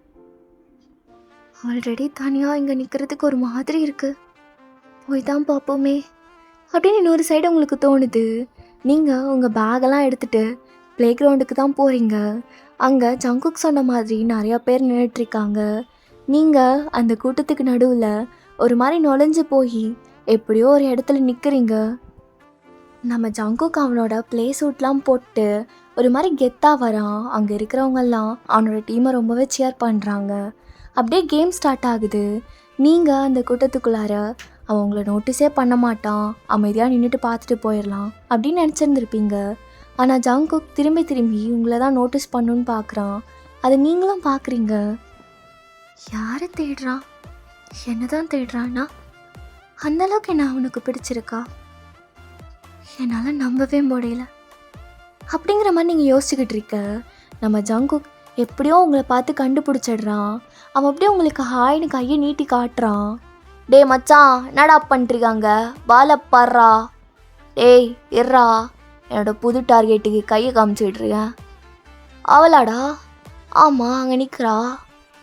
ஆல்ரெடி தனியாக இங்கே நிற்கிறதுக்கு ஒரு மாதிரி இருக்குது. போய் தான் பார்ப்போமே அப்படின்னு இன்னொரு சைடு உங்களுக்கு தோணுது. நீங்கள் உங்கள் பேகெல்லாம் எடுத்துகிட்டு ப்ளே கிரவுண்டுக்கு தான் போகிறீங்க. அங்கே ஜங்குக் சொன்ன மாதிரி நிறையா பேர் நின்றுட்டுருக்காங்க. நீங்கள் அந்த கூட்டத்துக்கு நடுவில் ஒரு மாதிரி நுழைஞ்சு போய் எப்படியோ ஒரு இடத்துல நிற்கிறீங்க. நம்ம ஜங்குக் அவனோட ப்ளே சூட்லாம் போட்டு ஒரு மாதிரி கெத்தாக வரான். அங்கே இருக்கிறவங்கெல்லாம் அவனோட டீமை ரொம்பவே சேர் பண்ணுறாங்க. அப்படியே கேம் ஸ்டார்ட் ஆகுது. நீங்கள் அந்த கூட்டத்துக்குள்ளார அவன் உங்களை நோட்டீஸே பண்ண மாட்டான், அமைதியாக நின்றுட்டு பார்த்துட்டு போயிடலாம் அப்படின்னு நினச்சிருந்துருப்பீங்க. ஆனால் ஜங்குக் திரும்பி திரும்பி உங்களை தான் நோட்டீஸ் பண்ணணுன்னு பார்க்குறான். அதை நீங்களும் பார்க்குறீங்க. யாரை தேடுறான்? என்ன தான் தேடுறான்னா அந்தளவுக்கு என்ன அவனுக்கு பிடிச்சிருக்கா? என்னால் நம்பவே முடியல அப்படிங்கிற மாதிரி நீங்கள் யோசிச்சுக்கிட்டு இருக்க. நம்ம ஜங்குக் எப்படியோ உங்களை பார்த்து கண்டுபிடிச்சிடுறான். அவன் அப்படியே உங்களுக்கு ஹாய்னு கையை நீட்டி காட்டுறான். டே மச்சான், என்னடா பண்ணிருக்காங்க? பாலை பாடுறா. டேய் இர்றா, என்னோட புது டார்கெட்டுக்கு கையை காமிச்சிட்றியா? அவளாடா? ஆமாம், அங்கே நிற்கிறா.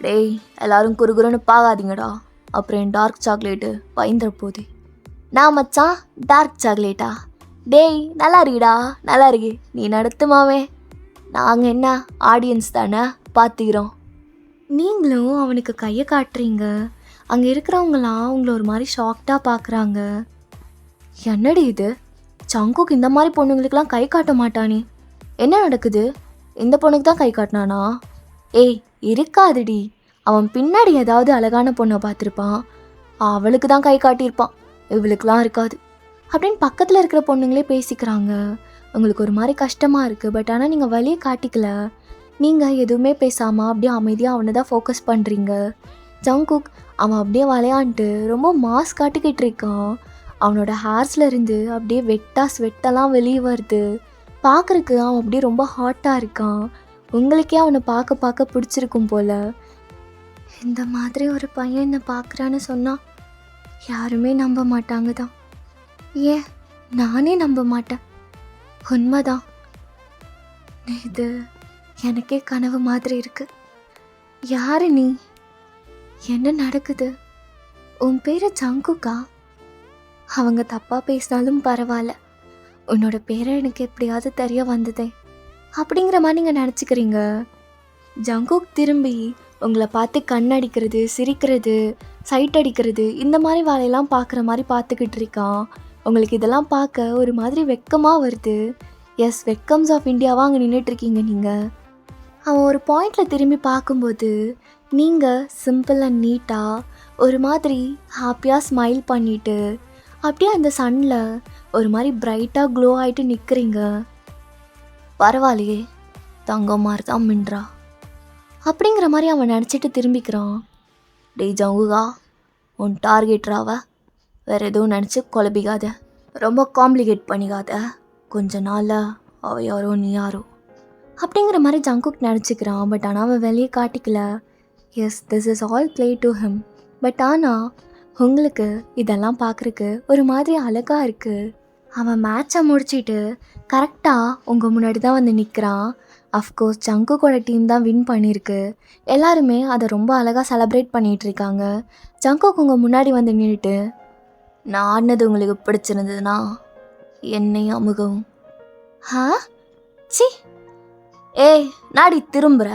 டேய் எல்லோரும் குறுகுறுன்னு பார்க்காதீங்கடா, அப்புறம் என் டார்க் சாக்லேட்டு பயந்துட போகுது. நான் மச்சான் டார்க் சாக்லேட்டா? டேய் நல்லா இருக்குடா, நல்லா இருக்கு, நீ நடத்துமாவே. நாங்கள் என்ன ஆடியன்ஸ் தானே, பார்த்துக்கிறோம். நீங்களும் அவனுக்கு கையை காட்டுறீங்க. அங்கே இருக்கிறவங்களாம் உங்களை ஒரு மாதிரி ஷாக்டாக பார்க்குறாங்க. என்னடி இது, ஜங்குக் இந்த மாதிரி பொண்ணுங்களுக்கெல்லாம் கை காட்ட மாட்டானே, என்ன நடக்குது? இந்த பொண்ணுக்கு தான் கை காட்டினானா? ஏய் இருக்காதுடி, அவன் பின்னாடி ஏதாவது அழகான பொண்ணை பார்த்துருப்பான், அவளுக்கு தான் கை காட்டியிருப்பான், இவளுக்கெலாம் இருக்காது அப்படின்னு பக்கத்தில் இருக்கிற பொண்ணுங்களே பேசிக்கிறாங்க. உங்களுக்கு ஒரு மாதிரி கஷ்டமாக இருக்குது. பட் ஆனால் நீங்கள் வழியை காட்டிக்கல. நீங்கள் எதுவுமே பேசாமல் அப்படியே அமைதியாக அவனை தான் ஃபோக்கஸ் பண்ணுறீங்க. ஜங்குக் அவன் அப்படியே விளையாண்டுட்டு ரொம்ப மாஸ் காட்டிக்கிட்டு இருக்கான். அவனோட ஹேர்ஸில் இருந்து அப்படியே ஸ்வெட்டெல்லாம் வெளியே வருது. பார்க்குறக்கு அவன் அப்படியே ரொம்ப ஹாட்டாக இருக்கான். உங்களுக்கே அவனை பார்க்க பார்க்க பிடிச்சிருக்கும் போல். இந்த மாதிரி ஒரு பையன் என்னை பார்க்குறான்னு சொன்னால் யாருமே நம்ப மாட்டாங்க தான். ஏன் நானே நம்ப மாட்டேன். உண்மைதான், இது எனக்கே கனவு மாதிரி இருக்கு. யாரு நீ? என்ன நடக்குது? உன் பேரை ஜங்குக்கா? அவங்க தப்பாக பேசினாலும் பரவாயில்ல, உன்னோட பேரை எனக்கு எப்படியாவது தெரிய வந்ததே அப்படிங்கிற மாதிரி நீங்கள் நினச்சிக்கிறீங்க. ஜங்குக் திரும்பி உங்களை பார்த்து கண்ணடிக்கிறது, சிரிக்கிறது, சைட் அடிக்கிறது, இந்த மாதிரி வேலையெல்லாம் பார்க்குற மாதிரி பார்த்துக்கிட்டு இருக்கான். உங்களுக்கு இதெல்லாம் பார்க்க ஒரு மாதிரி வெக்கமாக வருது. எஸ், வெக்கம்ஸ் ஆஃப் இந்தியாவாக அங்கே நின்றுட்டுருக்கீங்க நீங்கள். அவன் ஒரு பாயிண்டில் திரும்பி பார்க்கும்போது நீங்கள் சிம்பிள் அண்ட் நீட்டாக ஒரு மாதிரி ஹாப்பியாக ஸ்மைல் பண்ணிவிட்டு அப்படியே அந்த சன்னில் ஒரு மாதிரி பிரைட்டாக க்ளோ ஆகிட்டு நிற்கிறீங்க. பரவாயில்லையே, தங்கம் மாதிரி தான் மின்றா அப்படிங்கிற மாதிரி அவன் நினச்சிட்டு திரும்பிக்கிறான். டேய் ஜங்குகா, உன் டார்கெட்ராவ வேறு எதுவும் நினச்சி குழப்பிக்காத, ரொம்ப காம்ப்ளிகேட் பண்ணிக்காத, கொஞ்ச நாளில் அவள் யாரோ நீ யாரோ அப்படிங்கிற மாதிரி ஜங்குக் நினச்சிக்கிறான். பட் ஆனால் அவன் வெளியே காட்டிக்கல. Yes, this is all play to him. But ஆனால் உங்களுக்கு இதெல்லாம் பார்க்குறக்கு ஒரு மாதிரி அழகாக இருக்குது. அவன் மேட்சை முடிச்சிட்டு கரெக்டாக உங்கள் முன்னாடி தான் வந்து நிற்கிறான். அஃப்கோர்ஸ் ஜங்குக்கோட டீம் தான் வின் பண்ணியிருக்கு. எல்லாருமே அதை ரொம்ப அழகாக செலப்ரேட் பண்ணிகிட்ருக்காங்க. ஜங்குக் உங்கள் முன்னாடி வந்து நின்றுட்டு, நான் ஆடினது உங்களுக்கு பிடிச்சிருந்ததுன்னா என்னையும் அமுகவும். சி, ஏய் நாடி திரும்புகிற?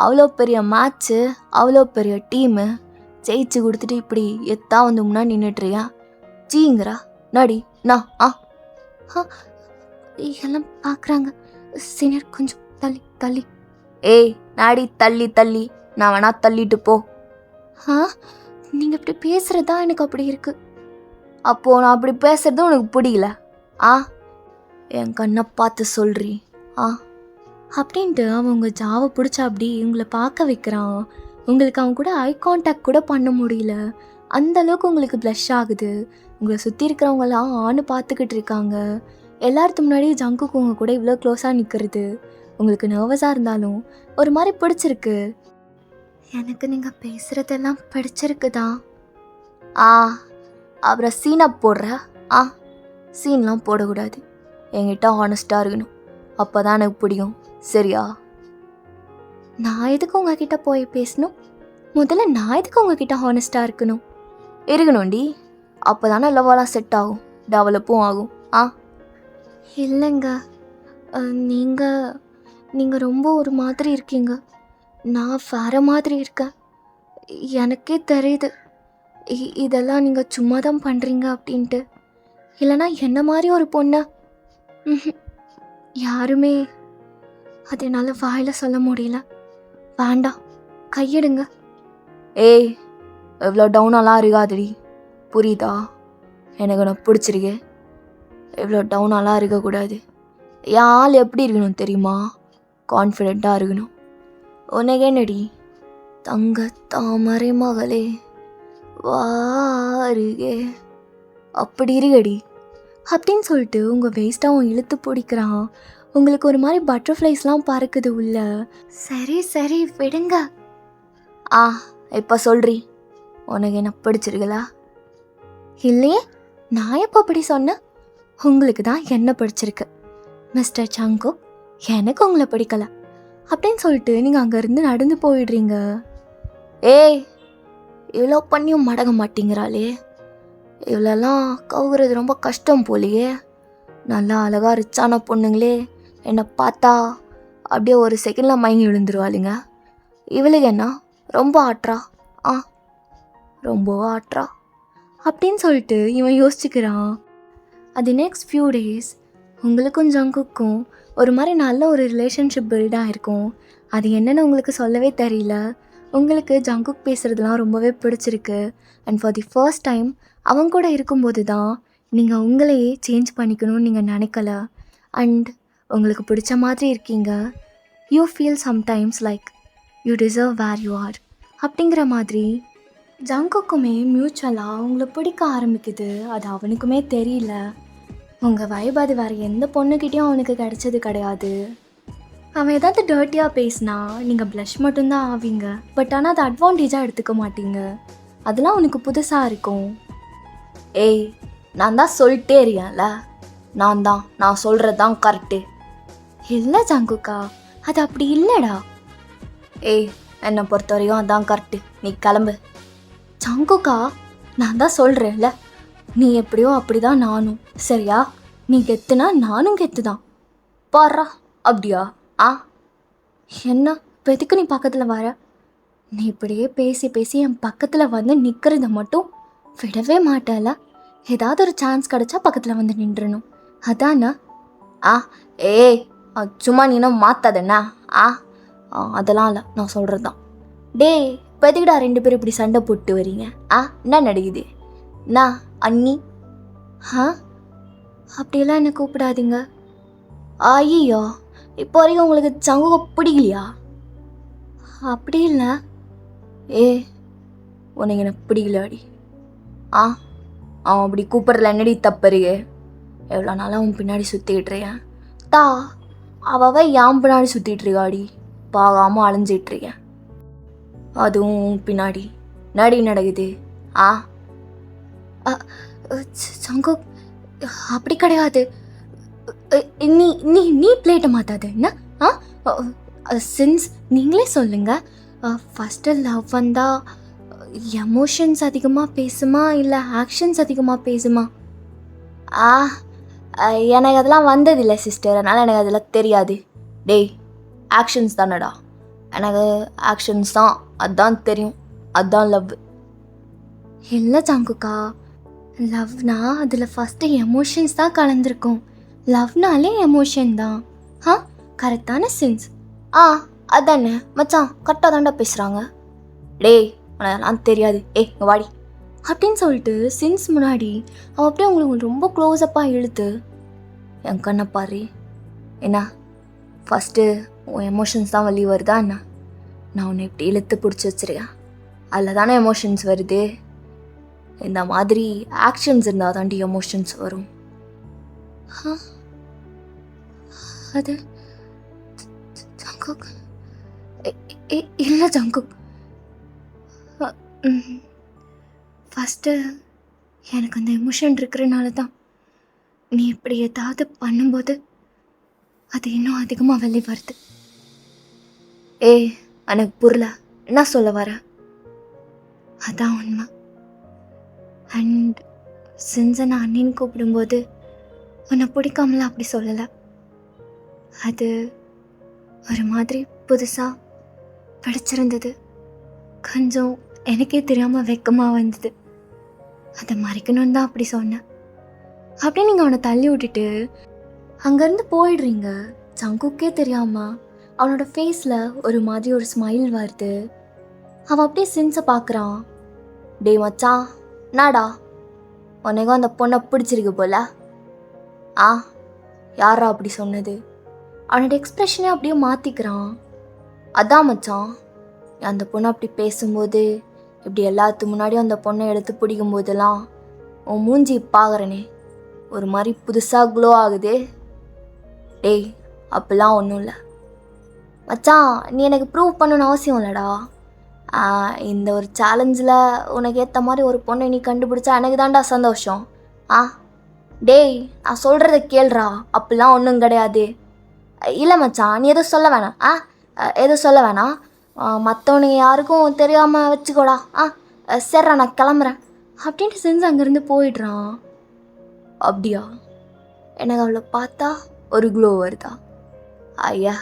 அவ்வளோ பெரிய மேட்ச்சு, அவ்வளோ பெரிய டீமு ஜெயிச்சு கொடுத்துட்டு இப்படி எத்தா வந்து முன்னாடி நின்றுட்டுறியா? ஜீங்கிறா நாடி நான் எல்லாம் பார்க்குறாங்க. சீனியர் கொஞ்சம் தள்ளி தள்ளி. ஏய் நாடி தள்ளி தள்ளி, நான் வேணா தள்ளிட்டு போ. நீங்கள் இப்படி பேசுகிறதா எனக்கு அப்படி இருக்குது. அப்போது நான் அப்படி பேசுகிறது உனக்கு பிடிக்கல? என் கண்ணை பார்த்து சொல்கிறீ அப்படின்ட்டு அவன் உங்கள் ஜாவை பிடிச்சா அப்படி உங்களை பார்க்க வைக்கிறான். உங்களுக்கு அவன் கூட ஐ கான்டாக்ட் கூட பண்ண முடியல, அந்தளவுக்கு உங்களுக்கு ப்ளஷ் ஆகுது. உங்களை சுற்றி இருக்கிறவங்களாம் ஆணு பார்த்துக்கிட்டு இருக்காங்க. எல்லாத்துக்கு முன்னாடி ஜங்குக்கு உங்க கூட இவ்வளோ க்ளோஸாக நிற்கிறது உங்களுக்கு நர்வஸாக இருந்தாலும் ஒரு மாதிரி பிடிச்சிருக்கு. எனக்கு நீங்கள் பேசுகிறதெல்லாம் பிடிச்சிருக்குதா? ஆ அப்புறம் சீனை போடுற? ஆ சீன்லாம் போடக்கூடாது. என்கிட்ட ஹானஸ்ட்டாக இருக்கணும். அப்போ தான் எனக்கு பிடிக்கும். சரியா? நான் எதுக்கு உங்ககிட்ட போய் பேசணும்? முதல்ல நான் எதுக்கு உங்ககிட்ட ஹானஸ்ட்டாக இருக்கணும்? இருக்கணும்டி. அப்போ தானே லவ்வெல்லாம் செட் ஆகும், டெவலப்பும் ஆகும். ஆ இல்லைங்க, நீங்கள் நீங்கள் ரொம்ப ஒரு மாதிரி இருக்கீங்க. நான் வேற மாதிரி இருக்கேன். எனக்கே தெரியுது இதெல்லாம் நீங்கள் சும்மா தான் பண்ணுறீங்க அப்படின்ட்டு. இல்லைனா என்ன மாதிரி ஒரு பொண்ணை யாருமே அது என்னால் வாயில் சொல்ல முடியல. வேண்டாம், கையெடுங்க. ஏய், எவ்வளோ டவுனாலாம் இருக்காதடி, புரியுதா? எனக்கு உனக்கு பிடிச்சிருக்கு. எவ்வளோ டவுனாலாம் இருக்கக்கூடாது. என் ஆள் எப்படி இருக்கணும் தெரியுமா? கான்ஃபிடெண்ட்டாக இருக்கணும். உனக்கு என்னடி தங்க தாமரை மகளே வாருகே, அப்படி இருக்கடி அப்படின்னு சொல்லிட்டு உங்கள் வேஸ்ட்டாக இழுத்து பிடிக்கிறான். உங்களுக்கு ஒரு மாதிரி பட்டர்ஃப்ளைஸ்லாம் பறக்குது உள்ள. சரி சரி விடுங்க. ஆ இப்போ சொல்றி, உனக்கு என்ன பிடிச்சிருக்கலா? இல்லையே, நான் எப்போ அப்படி சொன்னேன்? உங்களுக்கு தான் என்ன பிடிச்சிருக்கு மிஸ்டர் சங்கு, எனக்கு உங்களை பிடிக்கல அப்படின்னு சொல்லிட்டு நீங்கள் அங்கேருந்து நடந்து போயிடுறீங்க. ஏய், இவ்வளோ பண்ணியும் மடங்க மாட்டேங்கிறாளே. இவ்வளோலாம் கவுகிறது ரொம்ப கஷ்டம் போலையே. நல்லா அழகாக ரிச்சான பொண்ணுங்களே என்னை பார்த்தா அப்படியே ஒரு செகண்டில் மயங்கி விழுந்துருவாளுங்க. இவளுக்கு என்ன ரொம்ப ஆட்றா? ஆ ரொம்ப ஆட்றா அப்படின்னு சொல்லிட்டு இவன் யோசிச்சுக்கிறான். அது நெக்ஸ்ட் ஃபியூ டேஸ் உங்களுக்கும் ஜங்குக்கும் ஒரு மாதிரி நல்ல ஒரு ரிலேஷன்ஷிப் பில்டாக இருக்கும். அது என்னென்னு உங்களுக்கு சொல்லவே தெரியல. உங்களுக்கு ஜங்குக் பேசுகிறதுலாம் ரொம்பவே பிடிச்சிருக்கு. And for the first time அவங்க கூட இருக்கும்போது தான் நீங்கள் உங்களையே சேஞ்ச் பண்ணிக்கணும்னு நீங்கள் நினைக்கல. அண்ட் உங்களுக்கு பிடிச்ச மாதிரி இருக்கீங்க. You feel sometimes like you deserve where you are அப்படிங்கிற மாதிரி ஜங்குக்குமே மியூச்சுவலாக உங்களை பிடிக்க ஆரம்பிக்குது. அது அவனுக்குமே தெரியல. உங்கள் வைப் அது வேறு எந்த பொண்ணுக்கிட்டேயும் அவனுக்கு கிடைச்சது கிடையாது. அவன் ஏதாவது டர்ட்டியாக பேசினா நீங்கள் ப்ளஷ் மட்டும்தான் ஆவீங்க. பட் ஆனால் அதை அட்வான்டேஜாக எடுத்துக்க மாட்டீங்க. அதெல்லாம் உனக்கு புதுசாக இருக்கும். ஏய், நான் தான் சொல்லிட்டே இருக்கேன்ல, நான் சொல்கிறது தான் கரெக்டு. இல்லை ஜங்குக்கா, அது அப்படி இல்லைடா. ஏய், என்னை பொறுத்த வரைக்கும் அதான் கரெக்டு. நீ கிளம்பு. ஜங்குக்கா, நான் தான் சொல்கிறேன்ல, நீ எப்படியோ அப்படி தான் நானும். சரியா? நீ கெத்துனா நானும் கெத்து தான். பாரா, அப்படியா? ஆ என்ன இப்போ எதுக்கு நீ பக்கத்தில் வர? நீ இப்படியே பேசி பேசி என் பக்கத்தில் வந்து நிற்கிறத மட்டும் விடவே மாட்டேல. ஏதாவது ஒரு சான்ஸ் கிடச்சா பக்கத்தில் வந்து நின்றுணும், அதானே? ஆ ஏய், சும்மா நீ என்ன மாற்றாதண்ணா? அதெல்லாம் இல்லை, நான் சொல்கிறது தான். டே, இப்போ எதுக்குடா 2 பேரும் இப்படி சண்டை போட்டு வரீங்க? என்ன நடக்குது? நான் அண்ணி அப்படியெல்லாம் என்ன கூப்பிடாதீங்க. ஐயோ, இப்போ வரைக்கும் உங்களுக்கு சங்குக பிடிக்கலையா? அப்படி இல்லை. ஏ, உனக்கு எனக்கு பிடிக்கலாடி. அவன் அப்படி கூப்பிட்றல என்னடி தப்பறியே? எவ்வளோ நாளாக அவன் பின்னாடி சுற்றிக்கிட்டுருக்கேன். அவ என் பின்னாடி சுற்றிட்டுருக்காடி, பார்க்காமல் அலைஞ்சிட்ருக்கேன். அதுவும் பின்னாடி நடி நடக்குது. சங்கு, அப்படி கிடையாது. நீ நீ நீ பிளேட்டை மாற்றாது என்ன? சின்ஸ் நீங்களே சொல்லுங்கள். ஃபஸ்ட்டு லவ் வந்தால் எமோஷன்ஸ் அதிகமாக பேசுமா இல்லை ஆக்ஷன்ஸ் அதிகமாக பேசுமா? எனக்கு அதெல்லாம் வந்ததில்லை சிஸ்டர், அதனால் எனக்கு அதெல்லாம் தெரியாது. டேய், ஆக்ஷன்ஸ் தானடா. எனக்கு ஆக்ஷன்ஸ் தான், அதுதான் தெரியும். அதுதான் லவ். இல்லை ஜங்குக்கா, லவ்னா அதில் ஃபஸ்ட்டு எமோஷன்ஸ் தான் கலந்துருக்கும். லவ்னாலே எமோஷன் தான். கரெக்டான சின்ஸ். அதானே மச்சான், கரெக்டாக தாண்டா பேசுகிறாங்க. டேய், உனக்கு தெரியாது. ஏய், வாடி அப்படின்னு சொல்லிட்டு சின்ஸ் முன்னாடி அவன் அப்படியே உங்களுக்கு ரொம்ப க்ளோஸ்அப்பாக இழுத்து, என் கண்ணை பாரு. என்ன ஃபஸ்ட்டு உன் எமோஷன்ஸ் தான் வெளியே வருதா என்ன? நான் உன்னை இப்படி இழுத்து பிடிச்சி வச்சுருக்கேன், அதில் தானே எமோஷன்ஸ் வருது. இந்த மாதிரி ஆக்ஷன்ஸ் இருந்தால் தாண்டி எமோஷன்ஸ் வரும். அது ஜங்குக் இல்லை ஜங்குக், ஃபஸ்ட்டு எனக்கு அந்த எமோஷன் இருக்கிறனால தான் நீ இப்படி ஏதாவது பண்ணும்போது அது இன்னும் அதிகமாக வெளியே வருது. ஏய், எனக்கு புரியல, என்ன சொல்ல வர? அதான் உண்மை. அண்ட் சின்ஸ் நான் அண்ணின்னு கூப்பிடும்போது உன்னை பிடிக்காமல அப்படி சொல்லலை. அது ஒரு மாதிரி புதுசாக பிடிச்சிருந்தது. கொஞ்சம் எனக்கே தெரியாமல் வெக்கமாக வந்தது. அதை மறைக்கணும்னு தான் அப்படி சொன்னேன். அப்படியே நீங்கள் அவனை தள்ளி விட்டுட்டு அங்கேருந்து போயிடுறீங்க. ஜங்குக்கே தெரியாமல் அவனோட ஃபேஸில் ஒரு மாதிரி ஒரு ஸ்மைல் வருது. அவன் அப்படியே சின்ஸை பார்க்குறான். டேய் மச்சான், நாடா உனக்கும் அந்த பொண்ணை பிடிச்சிருக்கு போல? ஆ, யாரா அப்படி சொன்னது? அவனோட எக்ஸ்ப்ரெஷனே அப்படியே மாற்றிக்கிறான். அதான் மச்சான், அந்த பொண்ணை அப்படி பேசும்போது, இப்படி எல்லாத்துக்கு முன்னாடியும் அந்த பொண்ணை எடுத்து பிடிக்கும் போதெல்லாம் உன் மூஞ்சி பார்க்குறனே ஒரு மாதிரி புதுசாக க்ளோ ஆகுது. டேய், அப்பெல்லாம் ஒன்றும் இல்லை மச்சான், நீ எனக்கு ப்ரூவ் பண்ணணும்னு அவசியம் இல்லைடா. இந்த ஒரு சேலஞ்சில் உனக்கு ஏற்ற மாதிரி ஒரு பொண்ணை நீ கண்டுபிடிச்சா எனக்கு தான்டா சந்தோஷம். டேய், நான் சொல்கிறத கேள்றா, அப்படிலாம் ஒன்றும் கிடையாது. இல்லை மச்சான், நீ எதுவும் சொல்ல வேணாம். எதுவும் சொல்ல வேணாம். மற்றவனுங்க யாருக்கும் தெரியாமல் வச்சுக்கோடா. சரிடா, நான் கிளம்புறேன் அப்படின்ட்டு செஞ்சு அங்கேருந்து போயிடுறான். அப்படியா? எனக்கு அவளை பார்த்தா ஒரு க்ளோ வருதா? ஐயா,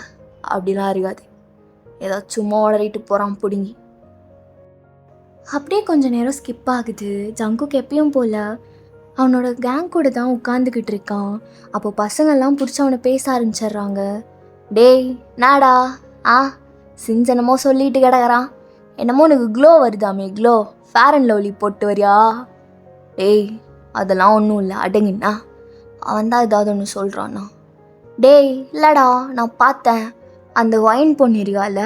அப்படிலாம் இருக்காது. ஏதோ சும்மா உளறிட்டு போகிறான் பிடுங்கி. அப்படியே கொஞ்சம் நேரம் ஸ்கிப் ஆகுது. ஜங்குக்கு எப்பயும் போல் அவனோட கேங் கூட தான் உட்காந்துக்கிட்டு இருக்கான். அப்போ பசங்கள்லாம் பிடிச்சி அவனை பேச ஆரம்பிச்சிடுறாங்க. டேய், நாடா சின்ஸ் என்னமோ சொல்லிட்டு கிடக்குறான். என்னமோ உனக்கு க்ளோ வருதாமே, க்ளோ ஃபேர் அண்ட் லவ்லி போட்டு வரியா? டேய், அதெல்லாம் ஒன்றும் இல்லை, அடங்கினா. அவன் தான் ஏதாவது ஒன்று சொல்கிறான்னா. டேய், இல்லைடா, நான் பார்த்தேன். அந்த ஒயின் பொண்ணு இருக்கால,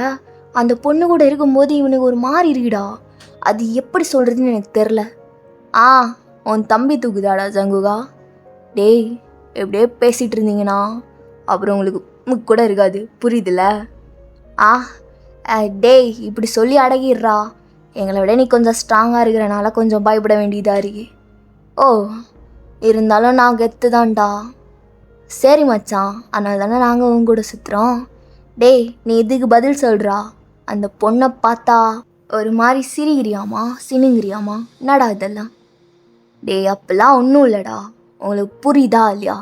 அந்த பொண்ணு கூட இருக்கும்போது இவனுக்கு ஒரு மாதிரி இருக்குடா. அது எப்படி சொல்கிறதுன்னு எனக்கு தெரில. உன் தம்பி தூக்குதாடா ஜங்குகா. டேய், எப்படியே பேசிகிட்டு இருந்தீங்கன்னா அப்புறம் உங்களுக்கு முக்கு கூட இருக்காது, புரியுதுல்ல? டேய், இப்படி சொல்லி அடங்கிடுறா. எங்களை விட நீ கொஞ்சம் ஸ்ட்ராங்காக இருக்கிறனால கொஞ்சம் பயப்பட வேண்டியதாக இருக்கு. ஓ, இருந்தாலும் நான் கெத்து தான்டா. சரி மச்சான், அதனால தானே நாங்கள் உங்க கூட சுற்றுறோம். டேய், நீ இதுக்கு பதில் சொல்கிறா. அந்த பொண்ணை பார்த்தா ஒரு மாதிரி சிரிக்கிறியாமா, சினுங்கிறியாமா? என்னடா இதெல்லாம்? டேய், அப்பெல்லாம் ஒன்றும் இல்லைடா. உங்களுக்கு புரியுதா இல்லையா?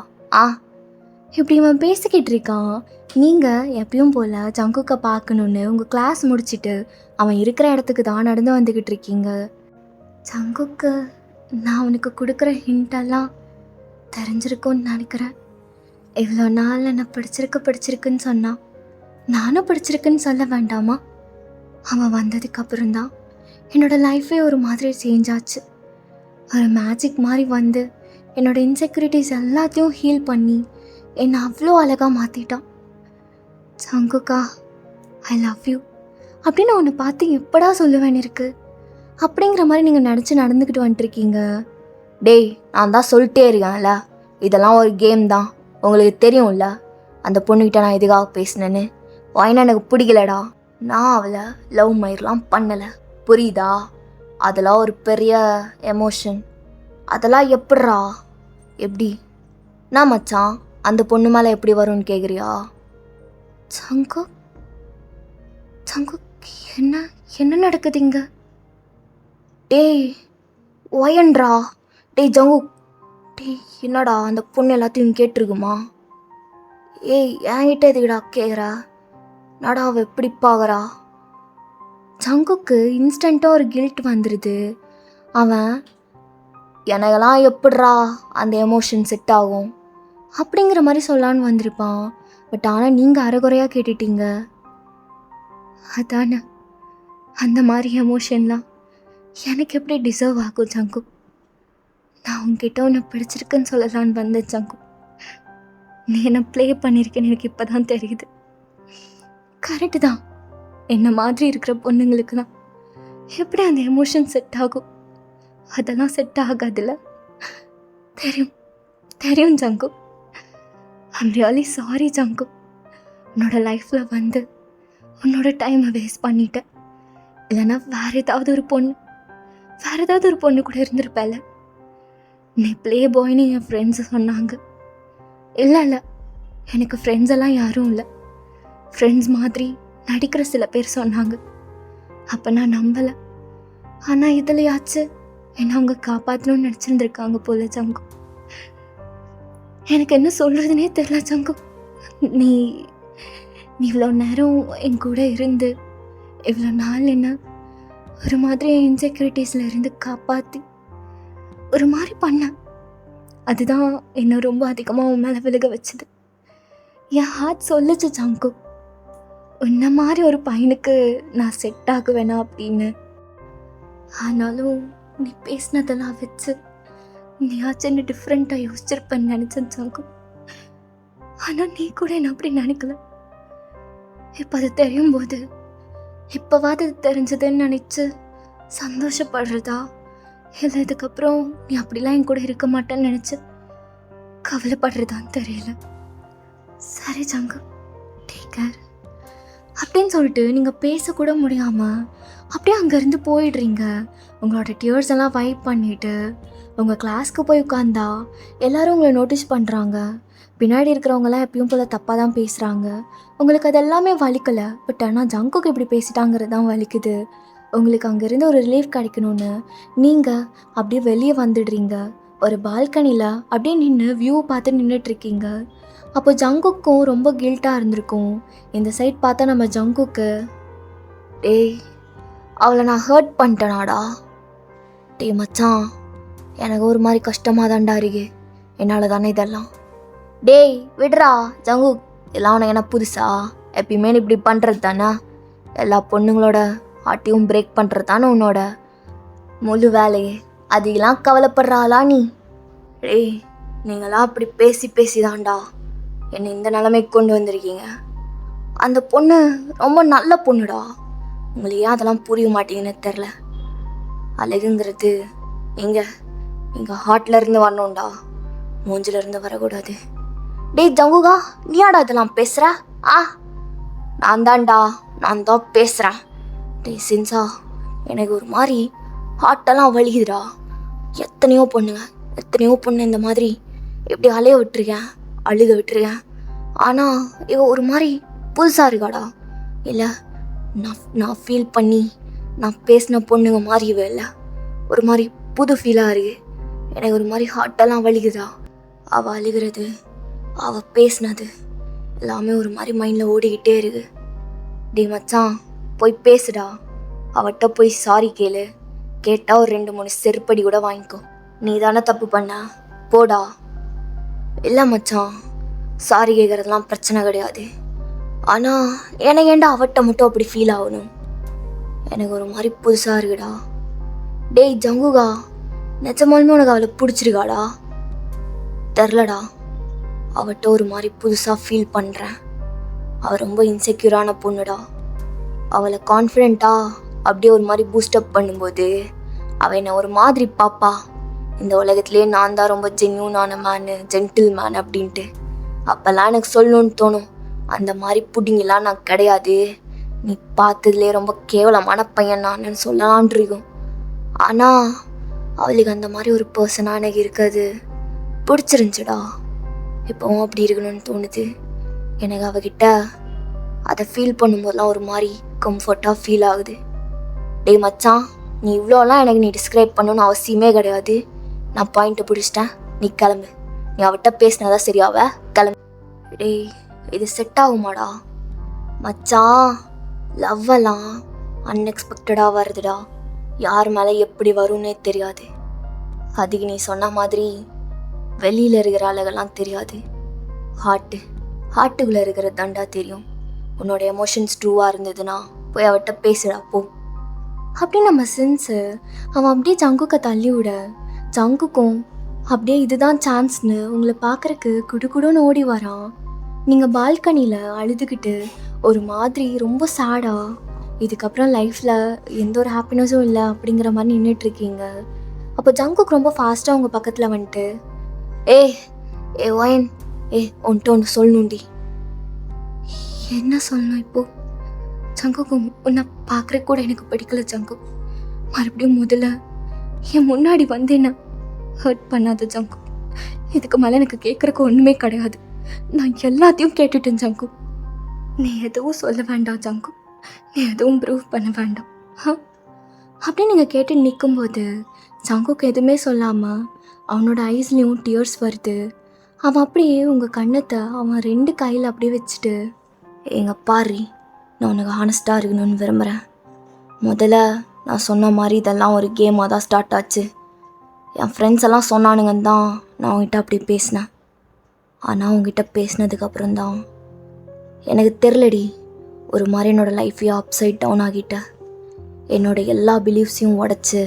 இப்படி இவன் பேசிக்கிட்டு இருக்கான். நீங்கள் எப்பயும் போல் ஜங்குக்கை பார்க்கணுன்னு உங்கள் கிளாஸ் முடிச்சுட்டு அவன் இருக்கிற இடத்துக்கு தான் நடந்து வந்துக்கிட்டு இருக்கீங்க. ஜங்குக்கு நான் அவனுக்கு கொடுக்குற ஹிண்டெல்லாம் தெரிஞ்சிருக்கும்னு நினைக்கிறேன். இவ்வளோ நாள் என்னை பிடிச்சிருக்குன்னு சொன்னான். நானும் பிடிச்சிருக்குன்னு சொல்ல வேண்டாமா? அவன் வந்ததுக்கப்புறம்தான் என்னோடய லைஃபே ஒரு மாதிரி சேஞ்ச் ஆச்சு. ஒரு மேஜிக் மாதிரி வந்து என்னோடய இன்செக்யூரிட்டிஸ் எல்லாத்தையும் ஹீல் பண்ணி என்னை அவ்வளோ அழகாக மாற்றிட்டான். ஜங்குக்கா, ஐ லவ் யூ அப்படின்னு உன்னை பார்த்து எப்படா சொல்லுவேன்னு இருக்கு அப்படிங்கிற மாதிரி நீங்கள் நினச்சி நடந்துக்கிட்டு வந்துட்டுருக்கீங்க. டேய், நான் தான் சொல்லிட்டே இருக்கேன்ல, இதெல்லாம் ஒரு கேம் தான். உங்களுக்கு தெரியும்ல அந்த பொண்ணுக்கிட்ட நான் எதுக்காக பேசினேன்னு. வாயினா எனக்கு பிடிக்கலடா. நான் அவளை லவ் மயிரெலாம் பண்ணலை, புரியுதா? அதெல்லாம் ஒரு பெரிய எமோஷன். அதெல்லாம் எப்பட்றா? எப்படி? நான் மச்சான், அந்த பொண்ணு மேலே எப்படி வரும்னு கேட்குறியா? ஜங்கு, என்ன என்ன நடக்குதுங்க? டேய், ஒயன்றா. டேய் ஜங்கு, டேய் என்னடா அந்த பொண்ணு எல்லாத்தையும் கேட்டிருக்குமா? ஏய், என்கிட்ட எதுக்குடா கேட்குறா? நடா அவள் எப்படி பார்க்குறா? ஜங்குக்கு இன்ஸ்டண்ட்டாக ஒரு கில்ட் வந்துடுது. அவன் எனக்கெல்லாம் எப்பட்றா அந்த எமோஷன் செட் ஆகும் அப்படிங்கிற மாதிரி சொல்லான்னு வந்திருப்பான். பட் ஆனால் நீங்கள் அரைகுறையாக கேட்டுட்டீங்க. அதானே, அந்த மாதிரி எமோஷன்லாம் எனக்கு எப்படி டிசர்வ் ஆகும் ஜங்கு? நான் உங்ககிட்ட உன்னை பிடிச்சிருக்குன்னு சொல்லலான்னு வந்தேன் ஜங்கு. நீ என்னை ப்ளே பண்ணியிருக்கேன்னு எனக்கு இப்போ தான் தெரியுது. கரெக்டு தான், என்ன மாதிரி இருக்கிற பொண்ணுங்களுக்கு தான் எப்படி அந்த எமோஷன் செட் ஆகும். அதெல்லாம் செட் ஆகாதுல்ல. தெரியும் ஜங்கு. ஐம் ரியலி சாரி ஜங்கு. உன்னோட லைஃப்பில் வந்து உன்னோட டைமை வேஸ்ட் பண்ணிட்டேன். இல்லைன்னா வேற ஏதாவது ஒரு பொண்ணு கூட இருந்திருப்பேல. நீ ப்ளே பாய்னு என் ஃப்ரெண்ட்ஸு சொன்னாங்க. இல்லை எனக்கு ஃப்ரெண்ட்ஸ் எல்லாம் யாரும் இல்லை. ஃப்ரெண்ட்ஸ் மாதிரி நடிக்கிற சில பேர் சொன்னாங்க. அப்போ நான் நம்பலை. ஆனால் இதுலையாச்சு என்னை அவங்க காப்பாற்றணும்னு நினச்சிருந்துருக்காங்க போல சங்கு. எனக்கு என்ன சொல்கிறதுனே தெரியல சங்கு. நீ இவ்வளோ நேரம் என் கூட இருந்து இவ்வளோ நாள் என்ன ஒரு மாதிரி இன்செக்யூரிட்டிஸில் இருந்து காப்பாற்றி ஒரு மாதிரி பண்ண. அதுதான் என்னை ரொம்ப அதிகமாக உன் மேலே விலக வச்சுது. என் ஹார்ட் சொல்லுச்சு சங்கு, உன்ன மாதிரி ஒரு பையனுக்கு நான் செட் ஆகுவேனா அப்படின்னு. ஆனாலும் நீ பேசினதெல்லாம் வச்சு நீயாச்சுன்னு டிஃப்ரெண்ட்டாக யோசிச்சிருப்பேன்னு நினச்சேன் சங்கு. ஆனால் நீ கூட என்ன அப்படி நினைக்கல. இப்போ அது தெரியும் போது இப்போவாது அது தெரிஞ்சதுன்னு நினச்சி சந்தோஷப்படுறதா, இல்லை இதுக்கப்புறம் நீ அப்படிலாம் என் கூட இருக்க மாட்டேன்னு நினச்சி கவலைப்படுறதான்னு தெரியல. சரி சங்கு, டேக் கேர் அப்படின்னு சொல்லிட்டு நீங்கள் பேசக்கூட முடியாமல் அப்படியே அங்கேருந்து போயிடுறீங்க. உங்களோட டியர்ஸ் எல்லாம் வைப் பண்ணிவிட்டு உங்கள் கிளாஸ்க்கு போய் உட்காந்தா எல்லோரும் உங்களை நோட்டீஸ் பண்ணுறாங்க. பின்னாடி இருக்கிறவங்களாம் எப்பயும் போல் தப்பாக தான் பேசுகிறாங்க. உங்களுக்கு அது எல்லாமே வலிக்கலை. பட் ஆனால் ஜங்குக்கு இப்படி பேசிட்டாங்கிறது தான் வலிக்குது. உங்களுக்கு அங்கேருந்து ஒரு ரிலீஃப் கிடைக்கணும்னு நீங்கள் அப்படியே வெளியே வந்துடுறீங்க. ஒரு பால்கனியில் அப்படியே நின்று வியூ பார்த்து நின்றுட்டுருக்கீங்க. அப்போ ஜங்குக்கும் ரொம்ப கில்ட்டாக இருந்திருக்கும். இந்த சைட் பார்த்தா நம்ம ஜங்குக்கு, டேய் அவளை நான் ஹர்ட் பண்ணிட்டேனாடா, டேய் மச்சான் எனக்கு ஒரு மாதிரி கஷ்டமாக தான்டா இருக்கு, என்னால் தானே இதெல்லாம். டேய் விடுறா ஜங்கு, இதெல்லாம் உனக்கு என்ன புதுசா? எப்பயுமே இப்படி பண்ணுறது தானே, எல்லா பொண்ணுங்களோட ஹார்ட்டையும் பிரேக் பண்ணுறது தானே உன்னோட முழு வேலையே. அதுக்கெல்லாம் கவலைப்படுறாளா நீ? டேய் நீங்களாம் அப்படி பேசி தான்டா என்னை இந்த நிலைமைக்கு கொண்டு வந்திருக்கீங்க. அந்த பொண்ணு ரொம்ப நல்ல பொண்ணுடா. உங்களுக்கு ஏன் அதெல்லாம் புரிய மாட்டீங்கன்னு தெரில. அழகுங்கிறது எங்கள் ஹார்ட்லேருந்து வரணும்டா, மூஞ்சிலேருந்து வரக்கூடாது. டேய் ஜங்குகா, நீயாடா இதெல்லாம் பேசுகிற? நான் தான் பேசுகிறேன். டேய் சின்சா, எனக்கு ஒரு மாதிரி ஹார்ட்டெல்லாம் வலிக்குதுடா. எத்தனையோ பொண்ணு இந்த மாதிரி எப்படி அலைய விட்டுருக்கேன், அழுக விட்டுருக்கேன். ஆனால் இவ ஒரு மாதிரி புதுசாக இருக்காடா. இல்லை நான் ஃபீல் பண்ணி நான் பேசின பொண்ணுங்க மாதிரி இவ இல்லை, ஒரு மாதிரி புது ஃபீலாக இருக்கு. எனக்கு ஒரு மாதிரி ஹார்ட்டெல்லாம் வலிக்குதா. அவள் அழுகிறது, அவள் பேசினது எல்லாமே ஒரு மாதிரி மைண்டில் ஓடிக்கிட்டே இருக்கு. டே மச்சான் போய் பேசுடா, அவட்ட போய் சாரி கேளு. கேட்டால் ஒரு 2-3 செருப்படி கூட வாங்கிக்கோ. நீ தானே தப்பு பண்ண, போடா. இல்லை மச்சான், சாரி கேட்குறதுலாம் பிரச்சனை கிடையாது. ஆனால் எனக்கு ஏன்டா அவட்ட மட்டும் அப்படி ஃபீல் ஆகணும்? எனக்கு ஒரு மாதிரி புதுசாக இருக்குடா. டேய் ஜங்குகா, நிஜமாலுமே உனக்கு அவளை பிடிச்சிருக்காடா? தெரிலடா, அவட்ட ஒரு மாதிரி புதுசாக ஃபீல் பண்ணுறேன். அவள் ரொம்ப இன்செக்யூரான பொண்ணுடா. அவளை கான்ஃபிடென்ட்டாக அப்படியே ஒரு மாதிரி பூஸ்டப் பண்ணும்போது அவள் என்னை ஒரு மாதிரி பாப்பா. இந்த உலகத்துலேயே நான் தான் ரொம்ப ஜென்யூனான மேனு, ஜென்டில் மேன் அப்படின்ட்டு. அப்போல்லாம் எனக்கு சொல்லணும்னு தோணும், அந்த மாதிரி புட்டிங்கெல்லாம் நான் கிடையாது, நீ பார்த்ததுலேயே ரொம்ப கேவலமான பையன் நான்னு சொல்லலான் இருக்கும். ஆனால் அவளுக்கு அந்த மாதிரி ஒரு பர்சனாக எனக்கு இருக்கிறது பிடிச்சிருந்துச்சுடா. இப்போவும் அப்படி இருக்கணும்னு தோணுது எனக்கு. அவகிட்ட அதை ஃபீல் பண்ணும்போதெல்லாம் ஒரு மாதிரி கம்ஃபர்ட்டாக ஃபீல் ஆகுது. டேய் மச்சான், நீ இவ்வளோலாம் எனக்கு நீ டிஸ்கிரைப் பண்ணணும்னு அவசியமே கிடையாது. நான் பாயிண்ட்டை பிடிச்சிட்டேன், நீ கிளம்பு. நீ அவட்ட பேசினாதான் சரியாவ, கிளம்பு. டேய் இது செட் ஆகுமாடா மச்சான்? லவ்வெல்லாம் அன்எக்ஸ்பெக்டடாக வருதுடா. யார் மேலே எப்படி வரும்னே தெரியாது. அதுக்கு நீ சொன்ன மாதிரி வெளியில் இருக்கிற அழகெல்லாம் தெரியாது, ஹார்ட்டுக்குள்ளே இருக்கிறது தாண்டா தெரியும். உன்னோட எமோஷன்ஸ் ட்ரூவாக இருந்ததுன்னா போய் அவட்ட பேசுடா போ அப்படின்னு நம்ம சென்ஸு அவன் அப்படியே ஜங்குக்க தள்ளி விட, ஜங்குக்கும் அப்படியே இதுதான் சான்ஸ்னு உங்களை பார்க்குறக்கு குடுக்குடுன்னு ஓடி வரான். நீங்கள் பால்கனியில் அழுதுகிட்டு ஒரு மாதிரி ரொம்ப சேடாக, இதுக்கப்புறம் லைஃப்பில் எந்த ஒரு ஹாப்பினஸும் இல்லை அப்படிங்கிற மாதிரி நின்றுட்டுருக்கீங்க. அப்போ ஜங்குக்கு ரொம்ப ஃபாஸ்ட்டாக உங்கள் பக்கத்தில் வந்துட்டு, ஏ ஒயன், ஒன்று சொல்லணுண்டி. என்ன சொல்லணும் இப்போது? சங்குக்கு உன்னை பார்க்குற கூட எனக்கு பிடிக்கல சங்கு. மறுபடியும் முதல்ல என் முன்னாடி வந்து என்ன ஹர்ட் பண்ணாத சங்கு. இதுக்கு மேலே எனக்கு கேட்குறக்கு ஒன்றுமே கிடையாது. நான் எல்லாத்தையும் கேட்டுட்டேன் சங்கு. நீ எதுவும் சொல்ல வேண்டாம் சங்கு. நீ எதுவும் ப்ரூவ் பண்ண வேண்டாம். அப்படி நீங்கள் கேட்டு நிற்கும்போது சங்குக்கு எதுவுமே சொல்லாமல் அவனோட ஐஸ்லேயும் டியர்ஸ் வருது. அவன் அப்படியே உங்கள் கண்ணத்தை அவன் 2 கையில் அப்படியே வச்சுட்டு, எங்க பாரு, நான் உனக்கு ஹானஸ்ட்டாக இருக்கணும்னு விரும்புகிறேன். முதல்ல நான் சொன்ன மாதிரி இதெல்லாம் ஒரு கேமாக தான் ஸ்டார்ட் ஆச்சு. என் ஃப்ரெண்ட்ஸ் எல்லாம் சொன்னானுங்கன்னு தான் நான் உங்ககிட்ட அப்படி பேசினேன். ஆனால் உங்ககிட்ட பேசினதுக்கப்புறம் தான் எனக்கு தெரிலடி, ஒரு மாதிரி என்னோடய லைஃப்பையும் அப்சைட் டவுன் ஆகிட்டேன். என்னோடய எல்லா பிலீஃப்ஸையும் உடச்சி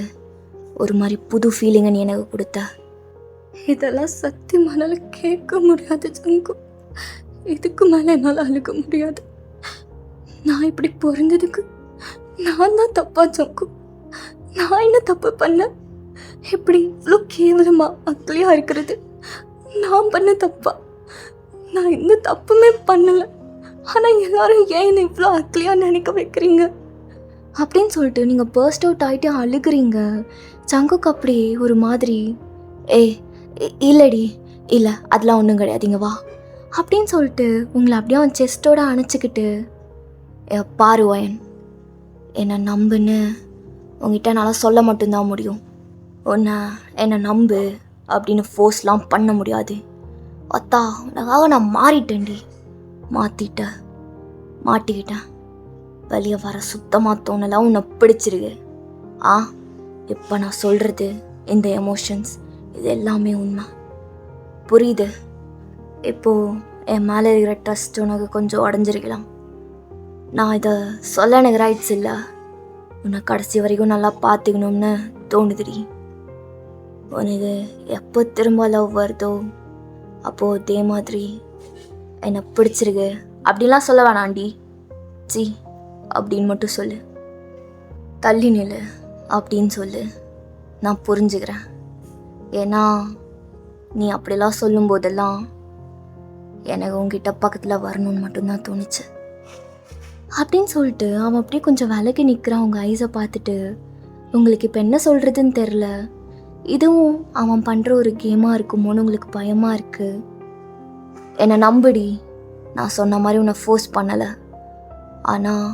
ஒரு மாதிரி புது ஃபீலிங்கை நீ எனக்கு கொடுத்த. இதெல்லாம் சத்தியமானால கேட்க முடியாது சங்கு. இதுக்கு மேலே என்னால் அழுக முடியாது. நான் இப்படி பிறந்ததுக்கு நான் தான் தப்பா சங்கு? நான் என்ன தப்பு பண்ணேன்? இப்படி இவ்வளோ கேவலமா அக்லியாக இருக்கிறது நான் பண்ண தப்பா? நான் எந்த தப்புமே பண்ணலை. ஆனால் எல்லாரும் ஏன் என்னை இவ்வளோ அக்லியாக நினைக்க வைக்கிறீங்க அப்படின்னு சொல்லிட்டு நீங்கள் பர்ஸ்ட் அவுட் ஆகிட்டு அழுகிறீங்க. சங்குக்கு அப்படி ஒரு மாதிரி, இல்லடி, இல்லை அதெல்லாம் ஒன்றும் கிடையாதுங்க வா அப்படின்னு சொல்லிட்டு உங்களை அப்படியே அவன் செஸ்டோட அணைச்சிக்கிட்டு, பாரு வயன், என்னை நம்புன்னு உங்ககிட்ட என்னால் சொல்ல மட்டும்தான் முடியும். என்னை நம்பு அப்படின்னு ஃபோர்ஸ்லாம் பண்ண முடியாது. அத்தா உனக்காக நான் மாறிட்டேன்டி. மாட்டிக்கிட்டேன். வெளியே வர சுத்தமாக தோணலை. உன்னை பிடிச்சிருக்கு. இப்போ நான் சொல்கிறது இந்த எமோஷன்ஸ் இது எல்லாமே உண்மை. புரியுது? இப்போது என் மேலே இருக்கிற ட்ரஸ்ட் உனக்கு கொஞ்சம் உடஞ்சிருக்கலாம். நான் இதை சொல்ல எனக்கு ரைட்ஸ் இல்லை. உன்னை கடைசி வரைக்கும் நல்லா பார்த்துக்கணும்னு தோணுதுடி. உனக்கு எப்போ திரும்ப லவ் வருதோ அப்போது இதே மாதிரி என்னை பிடிச்சிருக்கு அப்படிலாம் சொல்ல வேணாண்டி. அப்படின்னு மட்டும் சொல்லு. தள்ளி நில்லு அப்படின்னு சொல்லு. நான் புரிஞ்சுக்கிறேன். ஏன்னா நீ அப்படிலாம் சொல்லும்போதெல்லாம் எனக்கு உங்ககிட்ட பக்கத்தில் வரணும்னு மட்டும்தான் தோணுச்சு அப்படின்னு சொல்லிட்டு அவன் அப்படியே கொஞ்சம் விலகி நிற்கிறான். அவங்க ஐஸை பார்த்துட்டு, உங்களுக்கு இப்போ என்ன சொல்கிறதுன்னு தெரில. இதுவும் அவன் பண்ணுற ஒரு கேமாக இருக்குமோன்னு உங்களுக்கு பயமாக இருக்குது. என்னை நம்புடி, நான் சொன்ன மாதிரி உன்னை ஃபோர்ஸ் பண்ணலை. ஆனால்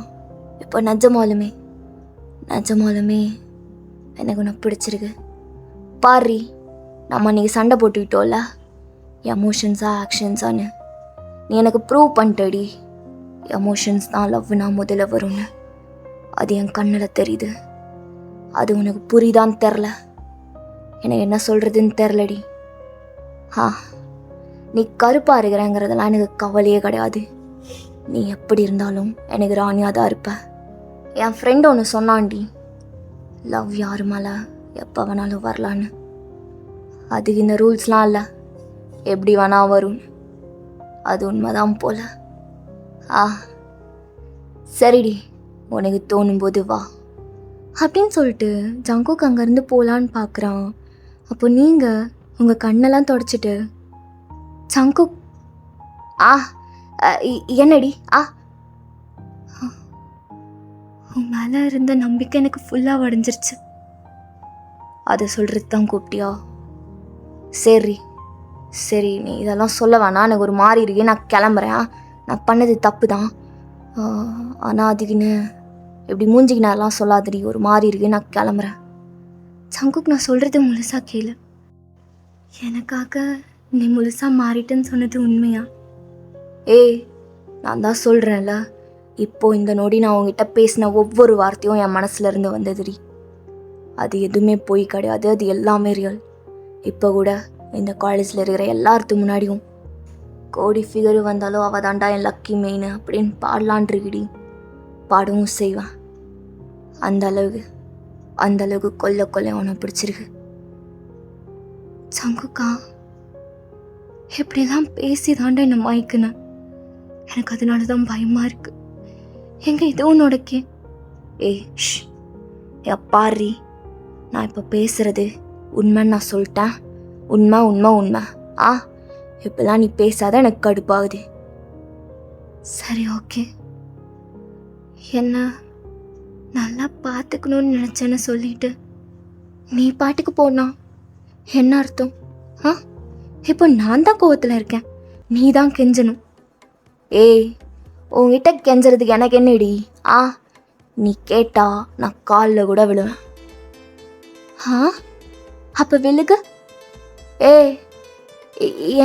இப்போ நிஜமாலுமே எனக்கு உன்னை பிடிச்சிருக்கு. பாரி, நம்ம அன்றைக்கி சண்டை போட்டுக்கிட்டோம்ல, எமோஷன்ஸா ஆக்ஷன்ஸான்னு. நீ எனக்கு ப்ரூவ் பண்ணிட்டடி, எமோஷன்ஸ் தான் லவ்னா முதல்ல வரும்னு. அது என் கண்ணில் தெரியுது. அது உனக்கு புரியுதான்னு தெரில. எனக்கு என்ன சொல்கிறதுன்னு தெரிலடி. நீ கருப்பாக இருக்கிறேங்கிறதெல்லாம் எனக்கு கவலையே கிடையாது. நீ எப்படி இருந்தாலும் எனக்கு ராணியாக தான் இருப்ப. என் ஃப்ரெண்டு ஒன்று சொன்னான்டி, லவ் யாரு மேலே எப்போ வேணாலும் வரலான்னு. அதுக்கு இந்த ரூல்ஸ்லாம் இல்லை, எப்படி வேணா வரும். அது உண்மைதான் போல. சரிடி, உனக்கு தோணும்போது வா அப்படின்னு சொல்லிட்டு ஜங்குக்கு அங்கேருந்து போகலான்னு பார்க்குறான். அப்போ நீங்கள் உங்கள் கண்ணெல்லாம் தொடச்சிட்டு, ஜங்குக் என்னடி உன் மேலே இருந்த நம்பிக்கை எனக்கு ஃபுல்லாக உடஞ்சிருச்சு. அதை சொல்கிறது தான் கூப்பிட்டியா? சரி நீ இதெல்லாம் சொல்ல வேணாம். எனக்கு ஒரு மாதிரி இருக்கு, நான் கிளம்புறேன். நான் பண்ணது தப்பு தான். ஆனால் அதுக்குன்னு இப்படி மூஞ்சிக்கு நான்லாம் சொல்லாதடி. ஒரு மாதிரி இருக்கு, நான் கிளம்புறேன். ஜங்குக், நான் சொல்கிறது முழுசாக கேளு. எனக்காக நீ முழுசாக மாறிட்டேன்னு சொன்னது உண்மையா? நான் தான் சொல்கிறேன்ல, இப்போது இந்த நொடி நான் உங்ககிட்ட பேசின ஒவ்வொரு வார்த்தையும் என் மனசுலேருந்து வந்ததுடி. அது எதுவுமே பொய் கிடையாது, அது எல்லாமே ரியல். இப்போ கூட இந்த காலேஜில் இருக்கிற எல்லாத்துக்கு முன்னாடியும் கோடி ஃபிகர் வந்தாலும் அவள் தாண்டா என் லக்கி மெயின் அப்படின்னு பாடலான்ருக்குடி. பாடவும் செய்வேன். அந்த அளவுக்கு கொல்ல உன்னை பிடிச்சிருக்கு. சங்குக்கா, எப்படிலாம் பேசி தாண்டா என்னை மயக்குனேன். எனக்கு அதனால தான் பயமாக இருக்கு. எங்க இது உன்னோடக்கே? பாரி, நான் இப்போ பேசுறது உண்மைன்னு நான் சொல்லிட்டேன். உண்மை. இப்பெல்லாம் நீ பேசாத, எனக்கு கடுப்பாகுது. சரி, ஓகே. என்ன நல்லா பார்த்துக்கணும்னு நினச்சேன்னு சொல்லிட்டு நீ பாட்டுக்கு போனா என்ன அர்த்தம்? ஆ, இப்போ நான் தான் கோவத்தில் இருக்கேன், நீ தான் கெஞ்சணும். ஏய், உங்ககிட்ட கெஞ்சறதுக்கு எனக்கு என்னடி? ஆ, நீ கேட்டா நான் காலில் கூட விழுவேன். ஆ, அப்போ விழுக. ஏய்,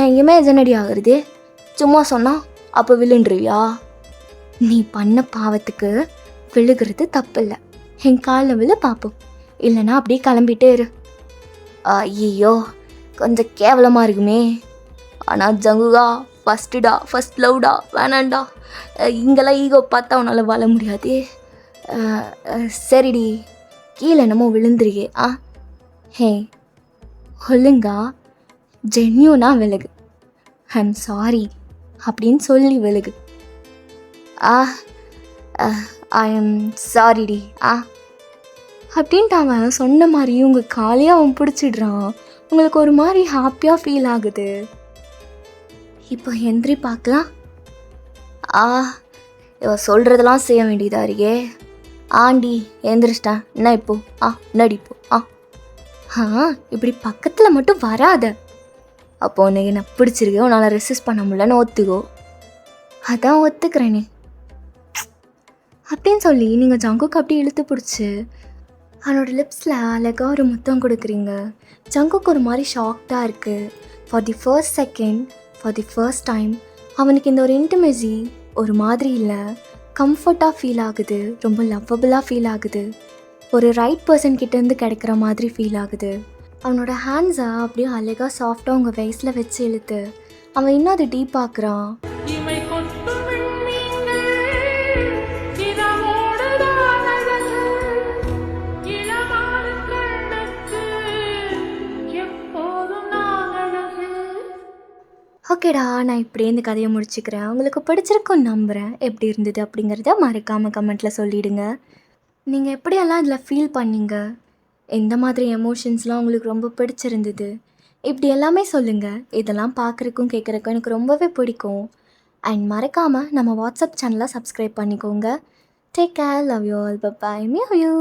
என் இமேஜ் என்னடி ஆகுறது? சும்மா சொன்னா அப்போ விழுன்றியா? நீ பண்ண பாவத்துக்கு விழுகிறது தப்பு இல்லை. என் காலில் விழு பார்ப்போம், இல்லைன்னா அப்படியே கிளம்பிட்டே இரு. ஐயோ, கொஞ்சம் கேவலமாக இருக்குமே. ஆனால் ஜங்குகா, ஃபஸ்ட் லவ்டா, வேணாண்டா. இங்கெல்லாம் ஈகோ பார்த்தா உன்னால் வாழ முடியாதே. சரிடி, கீழே என்னமோ விழுந்துருக்கே. ஆ, ஹே, ஒழுங்கா ஜென்யூனா விழுகு. ஐம் சாரி அப்படின்னு சொல்லி விழுகு. I am சாரிடி. அப்படின்ட்டு அவன் சொன்ன மாதிரியும் உங்கள் காலையே அவன் பிடிச்சிடுறான். உங்களுக்கு ஒரு மாதிரி ஹாப்பியாக ஃபீல் ஆகுது. இப்போ எந்திரி பார்க்கலாம். இவ சொல்கிறதெல்லாம் செய்ய வேண்டியதா இருக்கே. ஆண்டி எந்திரிச்சிட்டேன், என்ன இப்போ? நடிப்போ. இப்படி பக்கத்தில் மட்டும் வராத. அப்போ உனக்கு என்ன பிடிச்சிருக்கு, உன்னால் ரெசிஸ்ட் பண்ண முடியலன்னு ஒத்துக்கோ. அதான் ஒத்துக்கிறேனே அப்படின்னு சொல்லி நீங்கள் ஜங்குக்கு அப்படியே இழுத்து பிடிச்சி அவனோட லிப்ஸில் அழகாக ஒரு முத்தம் கொடுக்குறீங்க. ஜங்குக்கு ஒரு மாதிரி ஷாக்டாக இருக்குது. For the first second, for the first time அவனுக்கு இந்த ஒரு இன்டிமெசி ஒரு மாதிரி இல்லை, கம்ஃபர்ட்டாக ஃபீல் ஆகுது, ரொம்ப லவ்வபுளாக ஃபீல் ஆகுது, ஒரு ரைட் பர்சன் கிட்டேருந்து கிடைக்கிற மாதிரி ஃபீல் ஆகுது. அவனோட ஹேண்ட்ஸை அப்படியே அழகாக சாஃப்டாக உங்கள் வயசில் வச்சு இழுத்து அவன் இன்னும் அதை டீப் ஆக்குறான். ஓகேடா, நான் இப்படியே இந்த கதையை முடிச்சுக்கிறேன். உங்களுக்கு பிடிச்சிருக்குன்னு நம்புகிறேன். எப்படி இருந்தது அப்படிங்கிறத மறக்காமல் கமெண்ட்டில் சொல்லிவிடுங்க. நீங்கள் எப்படியெல்லாம் இதில் ஃபீல் பண்ணீங்க, எந்த மாதிரி எமோஷன்ஸ்லாம் உங்களுக்கு ரொம்ப பிடிச்சிருந்தது, இப்படி எல்லாமே சொல்லுங்கள். இதெல்லாம் பார்க்குறக்கும் கேட்குறக்கும் எனக்கு ரொம்பவே பிடிக்கும். அண்ட் மறக்காமல் நம்ம வாட்ஸ்அப் சேனலை சப்ஸ்கிரைப் பண்ணிக்கோங்க. Take care, love you all, bye, மியூ யூ.